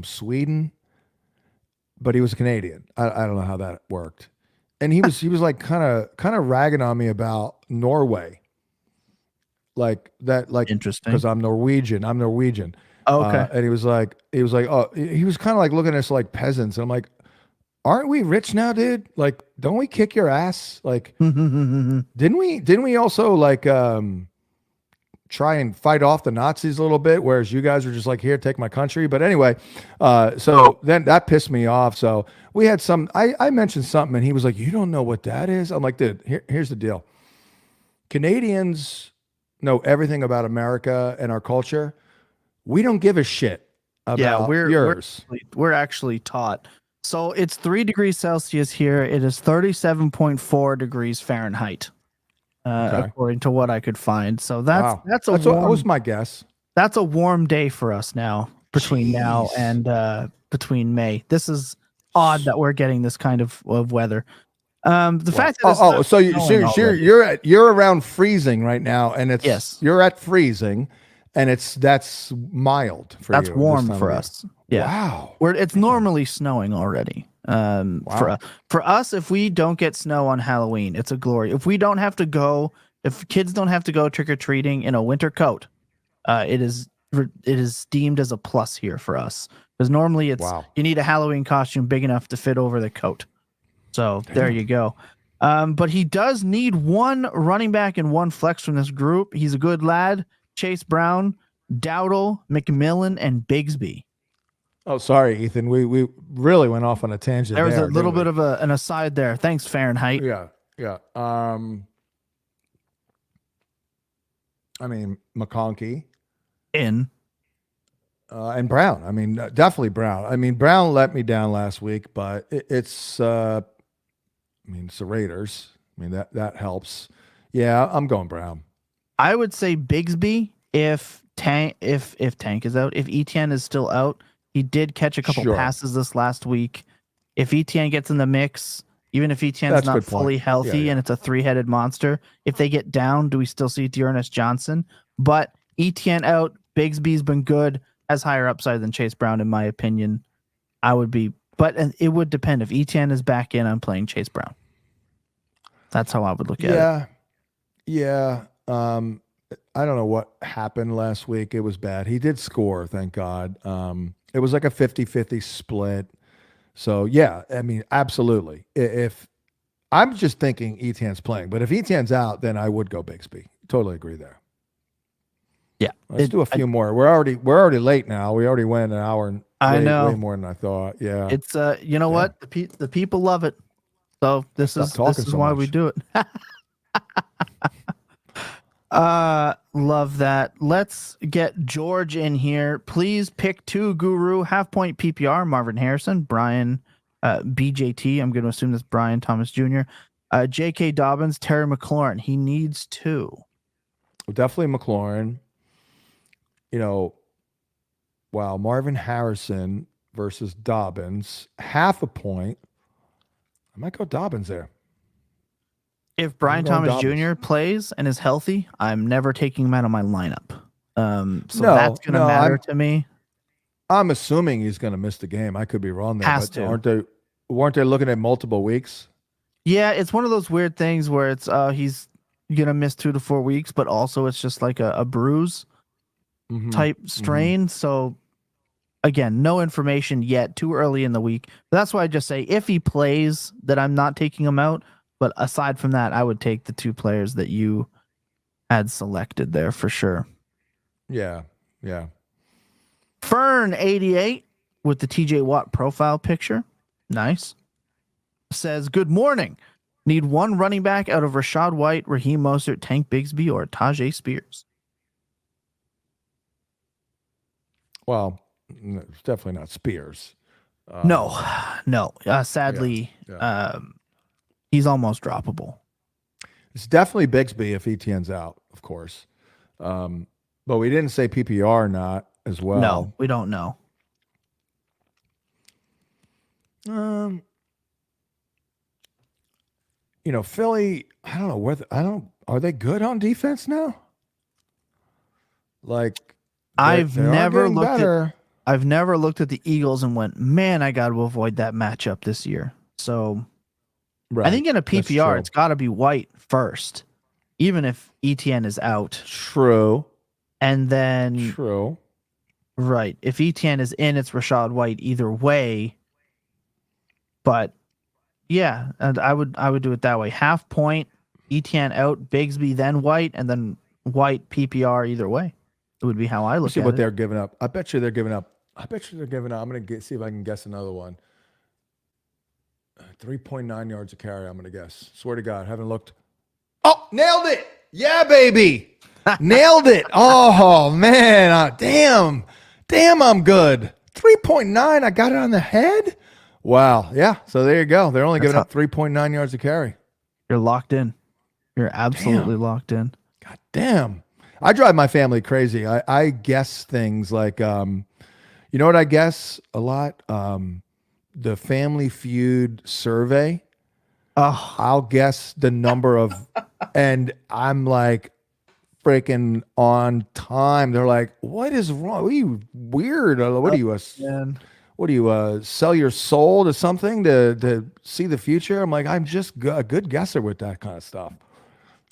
Sweden, but he was Canadian. I don't know how that worked. And he was like kind of ragging on me about Norway, like that, like Interesting. because I'm Norwegian. I'm Norwegian. Okay. And oh, he was kind of like looking at us like peasants. And I'm like, aren't we rich now, dude? Like, don't we kick your ass? Like, didn't we also like try and fight off the Nazis a little bit, whereas you guys were just like, here, take my country. But anyway, so then that pissed me off. So we had I mentioned something and he was like, you don't know what that is? I'm like, dude, here's the deal. Canadians know everything about America and our culture. We don't give a shit about yours. We're actually taught. So it's 3 degrees Celsius here. It is 37.4 degrees Fahrenheit. Okay. According to what I could find. So Wow. that was my guess. That's a warm day for us now, between now and between May. This is odd that we're getting this kind of weather. The fact that so you're around freezing right now, and you're at freezing, and that's mild for you. That's warm for us. Yeah. Wow. It's normally snowing already. For us, if we don't get snow on Halloween, it's a glory. If kids don't have to go trick or treating in a winter coat, it is deemed as a plus here for us, because normally you need a Halloween costume big enough to fit over the coat. So there you go. But he does need one running back and one flex from this group. He's a good lad. Chase Brown, Dowdle, McMillan, and Bigsby. Oh, sorry, Ethan. We really went off on a tangent. There was a little bit of an aside there. Thanks, Fahrenheit. Yeah. I mean, McConkey and Brown. I mean, definitely Brown. I mean, Brown let me down last week, but it's the Raiders. I mean, that helps. Yeah, I'm going Brown. I would say Bigsby if Tank is out. If Etienne is still out, he did catch a couple passes this last week. If Etienne gets in the mix, even if Etienne's not fully healthy and it's a 3-headed monster, if they get down, do we still see Dearness Johnson? But Etienne out, Bigsby's been good, has higher upside than Chase Brown, in my opinion. But it would depend. If Etienne is back in, I'm playing Chase Brown. That's how I would look at it. Yeah. I don't know what happened last week. It was bad. He did score, thank God. It was like a 50-50 split. So, yeah, I mean, absolutely. If I'm just thinking Etienne's playing, but if Etienne's out, then I would go Bigsby. Totally agree there. Yeah. Let's do a few more. We're already late now. We already went an hour and way more than I thought. Yeah. It's what? The people love it. So this is why we do it. Love that. Let's get George in here. Please pick 2 guru half-point PPR. Marvin Harrison, Brian BJT. I'm going to assume that's Brian Thomas Jr. J.K. Dobbins, Terry McLaurin. He needs 2. Definitely McLaurin. Wow, Marvin Harrison versus Dobbins, half a point. I might go Dobbins there. If Brian Thomas Jr. plays and is healthy, I'm never taking him out of my lineup. That's going to matter to me. I'm assuming he's going to miss the game. I could be wrong there. Has to. Weren't they looking at multiple weeks? Yeah, it's one of those weird things where it's he's going to miss 2 to 4 weeks, but also it's just like a bruise type strain. So again, no information yet. Too early in the week. But that's why I just say if he plays, that I'm not taking him out. But aside from that, I would take the 2 players that you had selected there for sure. Yeah. Fern88 with the TJ Watt profile picture. Nice. Says, good morning. Need 1 running back out of Rashad White, Raheem Mostert, Tank Bigsby, or Tajay Spears. Well, it's definitely not Spears. No. Sadly, he's almost droppable. It's definitely Bigsby if Etienne's out, of course. But we didn't say PPR or not as well. No, we don't know. Philly, I don't know are they good on defense now? Like I've they are never getting looked better. I've never looked at the Eagles and went, man, I got to avoid that matchup this year. So Right. I think in a That's PPR, true. it's got to be White first, even if ETN is out. True. And then, True. right, if ETN is in, it's Rashad White either way. But yeah, and I would do it that way. Half point, ETN out, Bigsby, then White, and then White PPR either way. It would be how I Let's look see at what it. they're giving up. I bet you they're giving up. I'm going to see if I can guess another one. 3.9 yards a carry, I'm going to guess. Swear to God, haven't looked. Oh, nailed it. Yeah, baby. Nailed it. Oh, man. Damn. Damn, I'm good. 3.9. I got it on the head. Wow. Yeah. So there you go. They're only That's giving up 3.9 yards a carry. You're locked in. You're absolutely locked in. God damn. I drive my family crazy. I guess things like, you know what I guess a lot? The Family Feud survey. Oh, I'll guess the number of, and I'm like freaking on time. They're like, "What is wrong? What are you weird? What do you man. what do you sell your soul to something to see the future?" I'm like, I'm just a good guesser with that kind of stuff.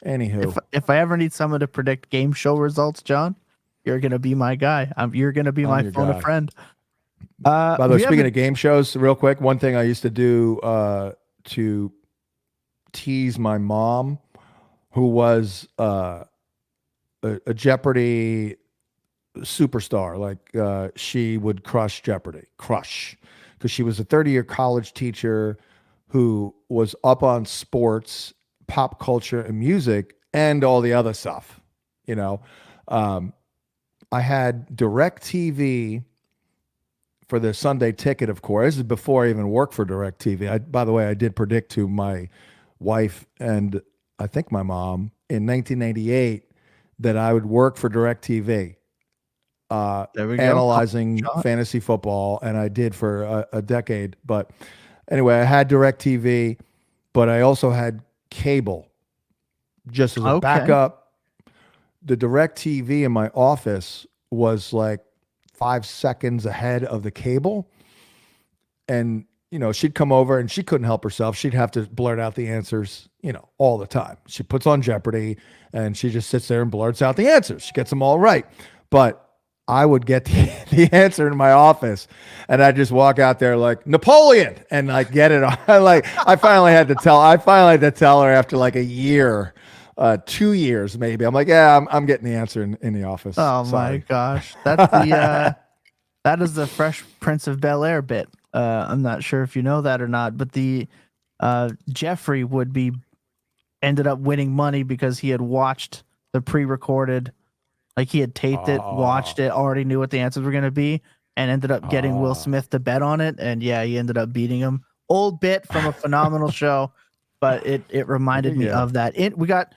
Anywho, If I ever need someone to predict game show results, John, you're gonna be my guy. You're gonna be I'm my your phone a guy. friend. By the way, We have speaking of game shows, real quick, one thing I used to do to tease my mom, who was a Jeopardy superstar. Like she would crush Jeopardy, because she was a 30-year college teacher who was up on sports, pop culture, and music, and all the other stuff. You know, I had DirecTV for the Sunday ticket, of course. This is before I even worked for DirecTV. By the way, I did predict to my wife and I think my mom in 1998 that I would work for DirecTV, there we go. analyzing fantasy football, and I did for a decade. But anyway, I had DirecTV, but I also had cable just as a backup. The DirecTV in my office was like 5 seconds ahead of the cable. And, you know, she'd come over and she couldn't help herself. She'd have to blurt out the answers, you know, all the time. She puts on Jeopardy and she just sits there and blurts out the answers. She gets them all right. But I would get the answer in my office and I'd just walk out there like Napoleon and like get it on. I finally had to tell her after like a year, 2 years maybe. I'm like, yeah, I'm getting the answer in the office. Oh Sorry. my gosh, that's the that is the Fresh Prince of Bel-Air bit. I'm not sure if you know that or not, but the Jeffrey ended up winning money because he had watched the pre-recorded, like he had taped it, watched it, already knew what the answers were going to be, and ended up getting Will Smith to bet on it. And yeah, he ended up beating him. Old bit from a phenomenal show, but it reminded me of that. We got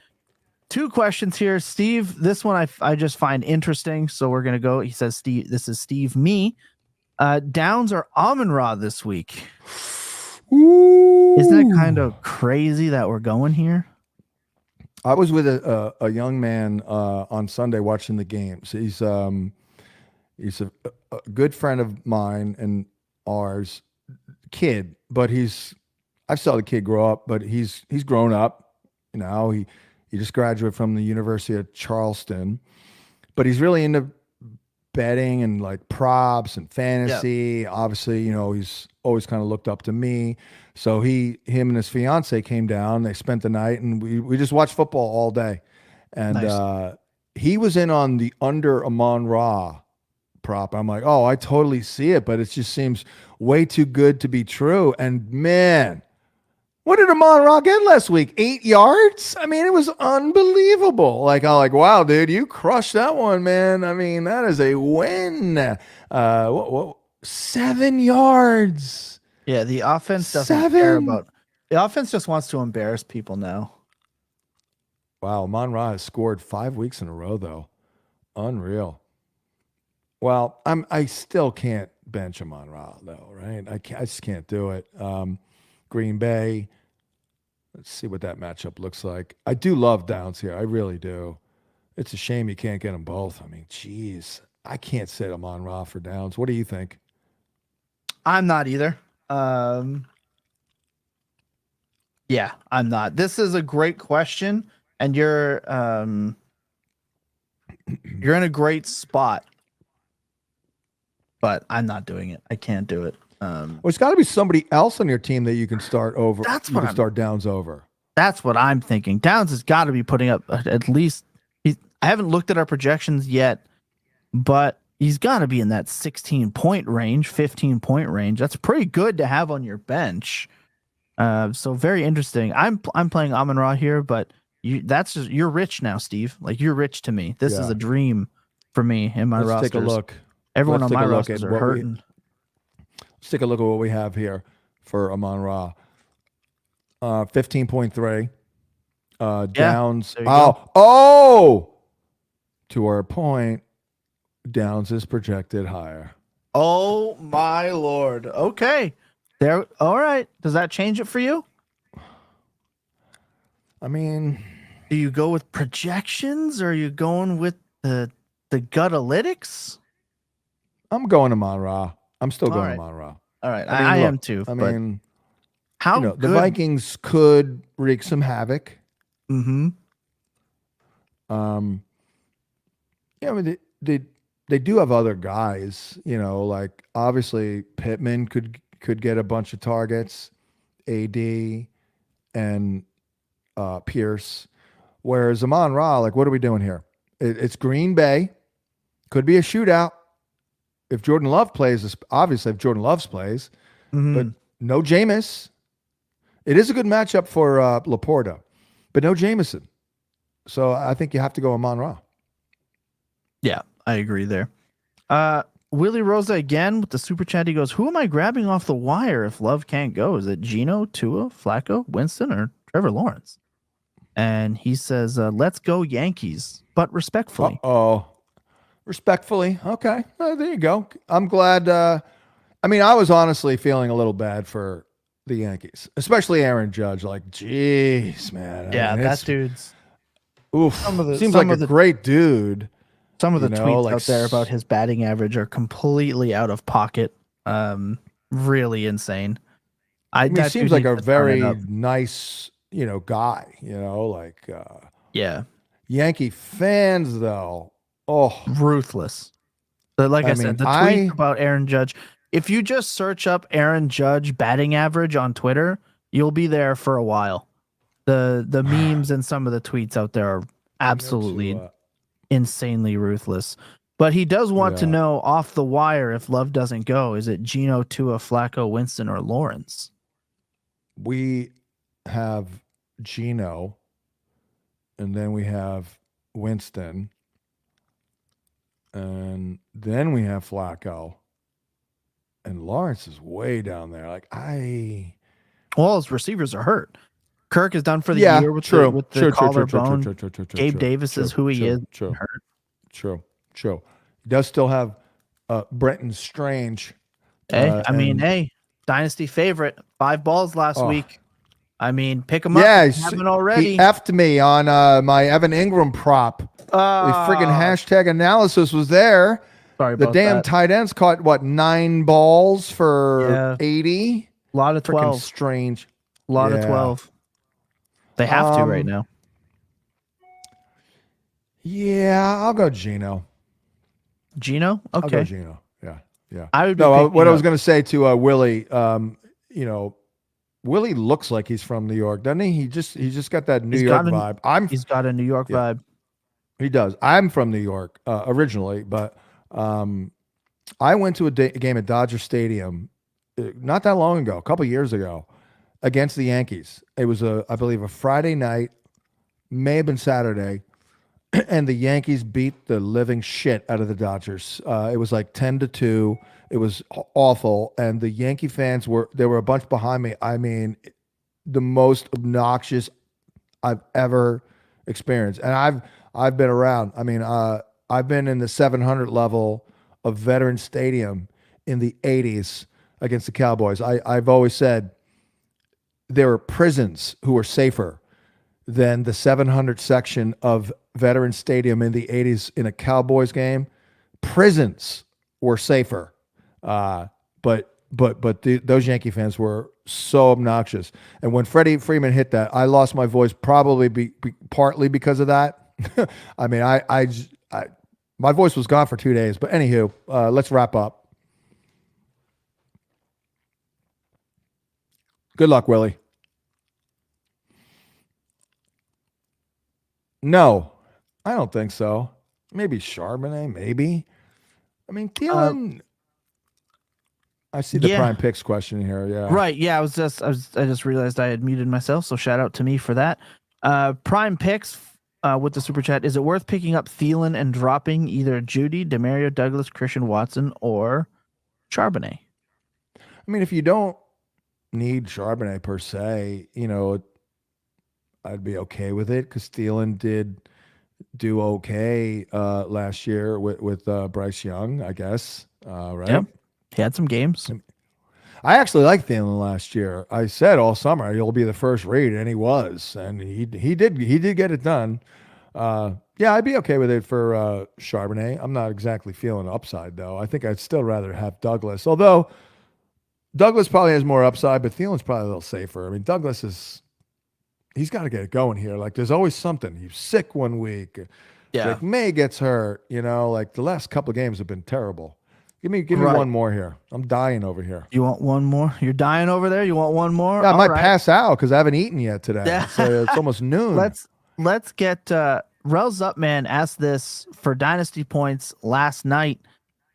2 questions here, Steve. This one I just find interesting, so we're gonna go. He says, "Steve, this is Steve me. Downs or Amon-Ra this week? Ooh. Isn't it kind of crazy that we're going here?" I was with a young man on Sunday watching the games. He's a good friend of mine and ours, kid, but I saw the kid grow up, but he's grown up. You know, he just graduated from the University of Charleston, but he's really into betting and like props and fantasy. Yep. Obviously, you know, he's always kind of looked up to me. So him and his fiance came down. They spent the night, and we just watched football all day. And nice. He was in on the under Amon-Ra prop. I'm like, oh, I totally see it, but it just seems way too good to be true. And man, what did Amon-Ra get last week? 8 yards? I mean, it was unbelievable. Like, I'm like, wow, dude, you crushed that one, man. I mean, that is a win. 7 yards. Yeah, the offense doesn't care about. The offense just wants to embarrass people now. Wow, Amon-Ra has scored 5 weeks in a row, though. Unreal. Well, I still can't bench Amon-Ra, though, right? I just can't do it. Green Bay. Let's see what that matchup looks like. I do love Downs here. I really do. It's a shame you can't get them both. I mean, geez, I can't sit Amon-Ra for Downs. What do you think? I'm not either. Yeah, I'm not. This is a great question, and you're in a great spot. But I'm not doing it. I can't do it. Well, it's got to be somebody else on your team that you can start over. That's you what can I'm- start Downs over. That's what I'm thinking. Downs has got to be putting up at least. I haven't looked at our projections yet, but he's got to be in that 16-point range, 15-point range. That's pretty good to have on your bench. So very interesting. I'm playing Amon-Ra here, but you're rich now, Steve. Like, you're rich to me. This is Yeah. a dream for me in my Let's rosters. take a look. Everyone Let's on take my a look rosters at are what hurting. Let's take a look at what we have here for Amon-Ra. 15.3. Downs. there you go. Oh! To our point, Downs is projected higher. Oh my lord. Okay. There. All right. Does that change it for you? I mean, Do you go with projections or are you going with the gutalytics? I'm going Amon-Ra. I'm still All going right. Amon-Ra. All right. I mean, I look, am too. I but mean, how the good? Vikings could wreak some havoc. Mm-hmm. Yeah, I mean, they do have other guys, like obviously Pittman could get a bunch of targets, AD and Pierce. Whereas Amon-Ra, like, what are we doing here? It's Green Bay. Could be a shootout. If Jordan Love plays, obviously if Jordan Love plays, Mm-hmm. but no Jameis. It is a good matchup for Laporta, but no Jameson. So I think you have to go Amon-Ra. Yeah, I agree there. Willie Rosa again with the super chat. He goes, "Who am I grabbing off the wire if Love can't go? Is it Geno, Tua, Flacco, Winston, or Trevor Lawrence?" And he says, "Let's go Yankees, but respectfully." Oh, respectfully. Okay, there you go. I'm glad. I mean, I was honestly feeling a little bad for the Yankees, especially Aaron Judge. Like, geez, man. Yeah, I mean, that dude's. oof. Seems like a great dude. Some of the tweets like out there about his batting average are completely out of pocket. Really insane. I mean, that he seems dude like needs a to turn it very up. nice, guy. Like Yeah, Yankee fans, though. Oh, ruthless. But like I mean, said, the tweet about Aaron Judge. If you just search up Aaron Judge batting average on Twitter, you'll be there for a while. The memes and some of the tweets out there are absolutely insanely ruthless. But he does want to know off the wire if Love doesn't go. Is it Geno, Tua, Flacco, Winston, or Lawrence? We have Geno, and then we have Winston, and then we have Flacco, and Lawrence is way down there. Well, his receivers are hurt. Kirk is done for the year with the collarbone. Gabe Davis is who he is. Hurt. True. He does still have Brenton Strange. Hey, dynasty favorite. 5 balls last week. I mean, pick him up. Yeah, if you haven't already. He effed me on my Evan Ingram prop. The friggin' hashtag analysis was there. Sorry about the damn that. tight ends caught 9 balls for 80. A lot of 12. Freaking Strange. A lot of 12. They have to right now. Yeah, I'll go Geno. Geno? Okay. I'll go Geno. Yeah. I would. What I was going to say to Willie, Willie looks like he's from New York, doesn't he? He's just got that New York vibe. He's got a New York vibe. He does. I'm from New York originally, but I went to a game at Dodger Stadium not that long ago, a couple years ago, against the Yankees. It was I believe a Friday night, may have been Saturday, and the Yankees beat the living shit out of the Dodgers. It was like 10-2. It was awful, and the Yankee fans there were a bunch behind me. I mean, the most obnoxious I've ever experienced, and I've been around. I mean, I've been in the 700 level of Veterans Stadium in the 80s against the Cowboys. I've always said there are prisons who are safer than the 700 section of Veterans Stadium in the 80s in a Cowboys game, prisons were safer. Those Yankee fans were so obnoxious. And when Freddie Freeman hit that, I lost my voice probably partly because of that. I mean, my voice was gone for 2 days. But anywho, let's wrap up. Good luck, Willie. No, I don't think so. Maybe Charbonnet, maybe. I mean, Thielen. I see the prime picks question here. Yeah. Right. Yeah. I just realized I had muted myself. So shout out to me for that. Prime picks with the super chat. Is it worth picking up Thielen and dropping either Judy, Demario Douglas, Christian Watson, or Charbonnet? I mean, if you don't need Charbonnet per se, I'd be okay with it because Thielen did do okay last year with Bryce Young, I guess. Right? Yep. He had some games. I actually liked Thielen last year. I said all summer he'll be the first read, and he was, and he did get it done. Yeah, I'd be okay with it for Charbonnet. I'm not exactly feeling upside though. I think I'd still rather have Douglas, although Douglas probably has more upside, but Thielen's probably a little safer. I mean, he's got to get it going here. Like, there's always something. He's sick one week. Yeah. Like May gets hurt. Like the last couple of games have been terrible. Give me one more here. I'm dying over here. You want one more? You're dying over there? You want one more? Yeah, I might pass out because I haven't eaten yet today. Yeah. So it's almost noon. Let's get Rel's Up Man asked this for Dynasty Points last night.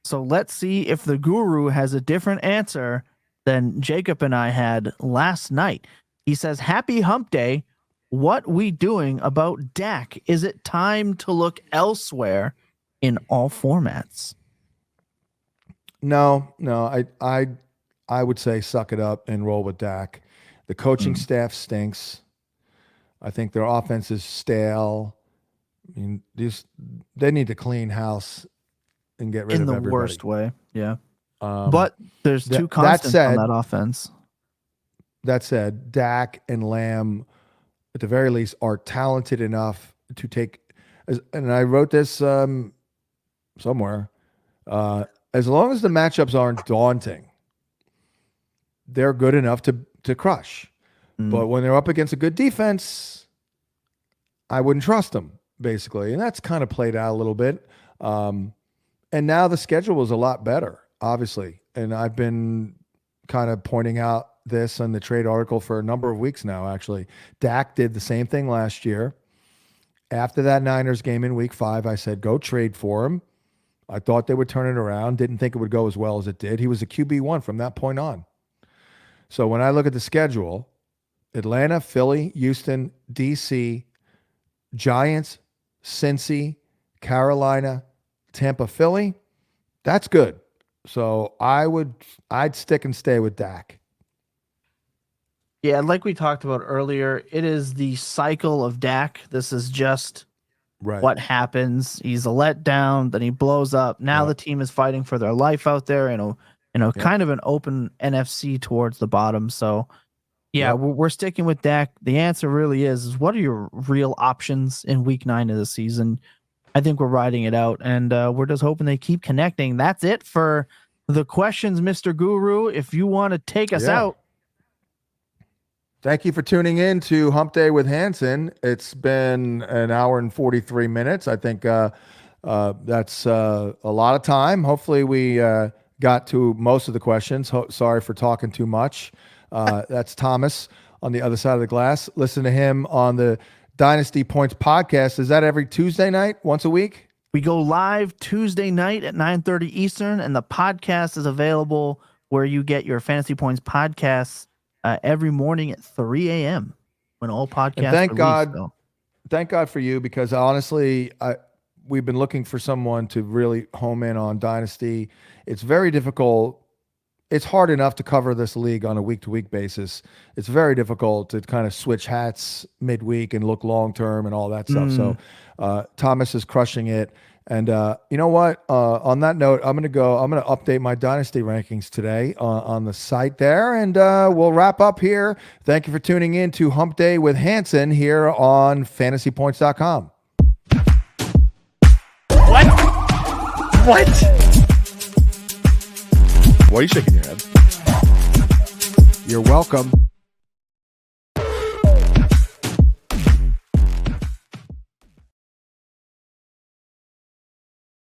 So let's see if the guru has a different answer than Jacob and I had last night. He says, "Happy Hump Day. What we doing about Dak? Is it time to look elsewhere in all formats?" No. I would say suck it up and roll with Dak. The coaching staff stinks. I think their offense is stale. I mean, they need to clean house and get rid of everybody. In the worst way, yeah. But there's two constants on that offense. That said, Dak and Lamb, at the very least, are talented enough to take. And I wrote this somewhere. As long as the matchups aren't daunting, they're good enough to crush. But when they're up against a good defense, I wouldn't trust them, basically. And that's kind of played out a little bit. And now the schedule is a lot better, obviously. And I've been kind of pointing out this on the trade article for a number of weeks now, actually. Dak did the same thing last year. After that Niners game in week 5, I said, go trade for him. I thought they would turn it around. Didn't think it would go as well as it did. He was a QB1 from that point on. So when I look at the schedule, Atlanta, Philly, Houston, DC, Giants, Cincy, Carolina, Tampa, Philly, that's good. So I'd stick and stay with Dak. Yeah, like we talked about earlier, it is the cycle of Dak. This is just what happens. He's a letdown, then he blows up. Now the team is fighting for their life out there in a kind of an open NFC towards the bottom. So we're sticking with Dak. The answer really is what are your real options in week 9 of the season? I think we're riding it out, and we're just hoping they keep connecting. That's it for the questions, Mr. Guru. If you want to take us out. Thank you for tuning in to Hump Day with Hansen. It's been an hour and 43 minutes. I think that's a lot of time. Hopefully we got to most of the questions. Sorry for talking too much. That's Thomas on the other side of the glass. Listen to him on the Dynasty Points podcast. Is that every Tuesday night, once a week? We go live Tuesday night at 9:30 Eastern, and the podcast is available where you get your Fantasy Points podcasts every morning at 3 a.m. when all podcasts Thank God for you, because honestly, we've been looking for someone to really home in on Dynasty. It's very difficult. It's hard enough to cover this league on a week-to-week basis. It's very difficult to kind of switch hats midweek and look long-term and all that stuff. So Thomas is crushing it. And you know what? On that note, I'm going to update my Dynasty rankings today on the site there, and we'll wrap up here. Thank you for tuning in to Hump Day with Hansen here on FantasyPoints.com. What? What? Why are you shaking your head? You're welcome.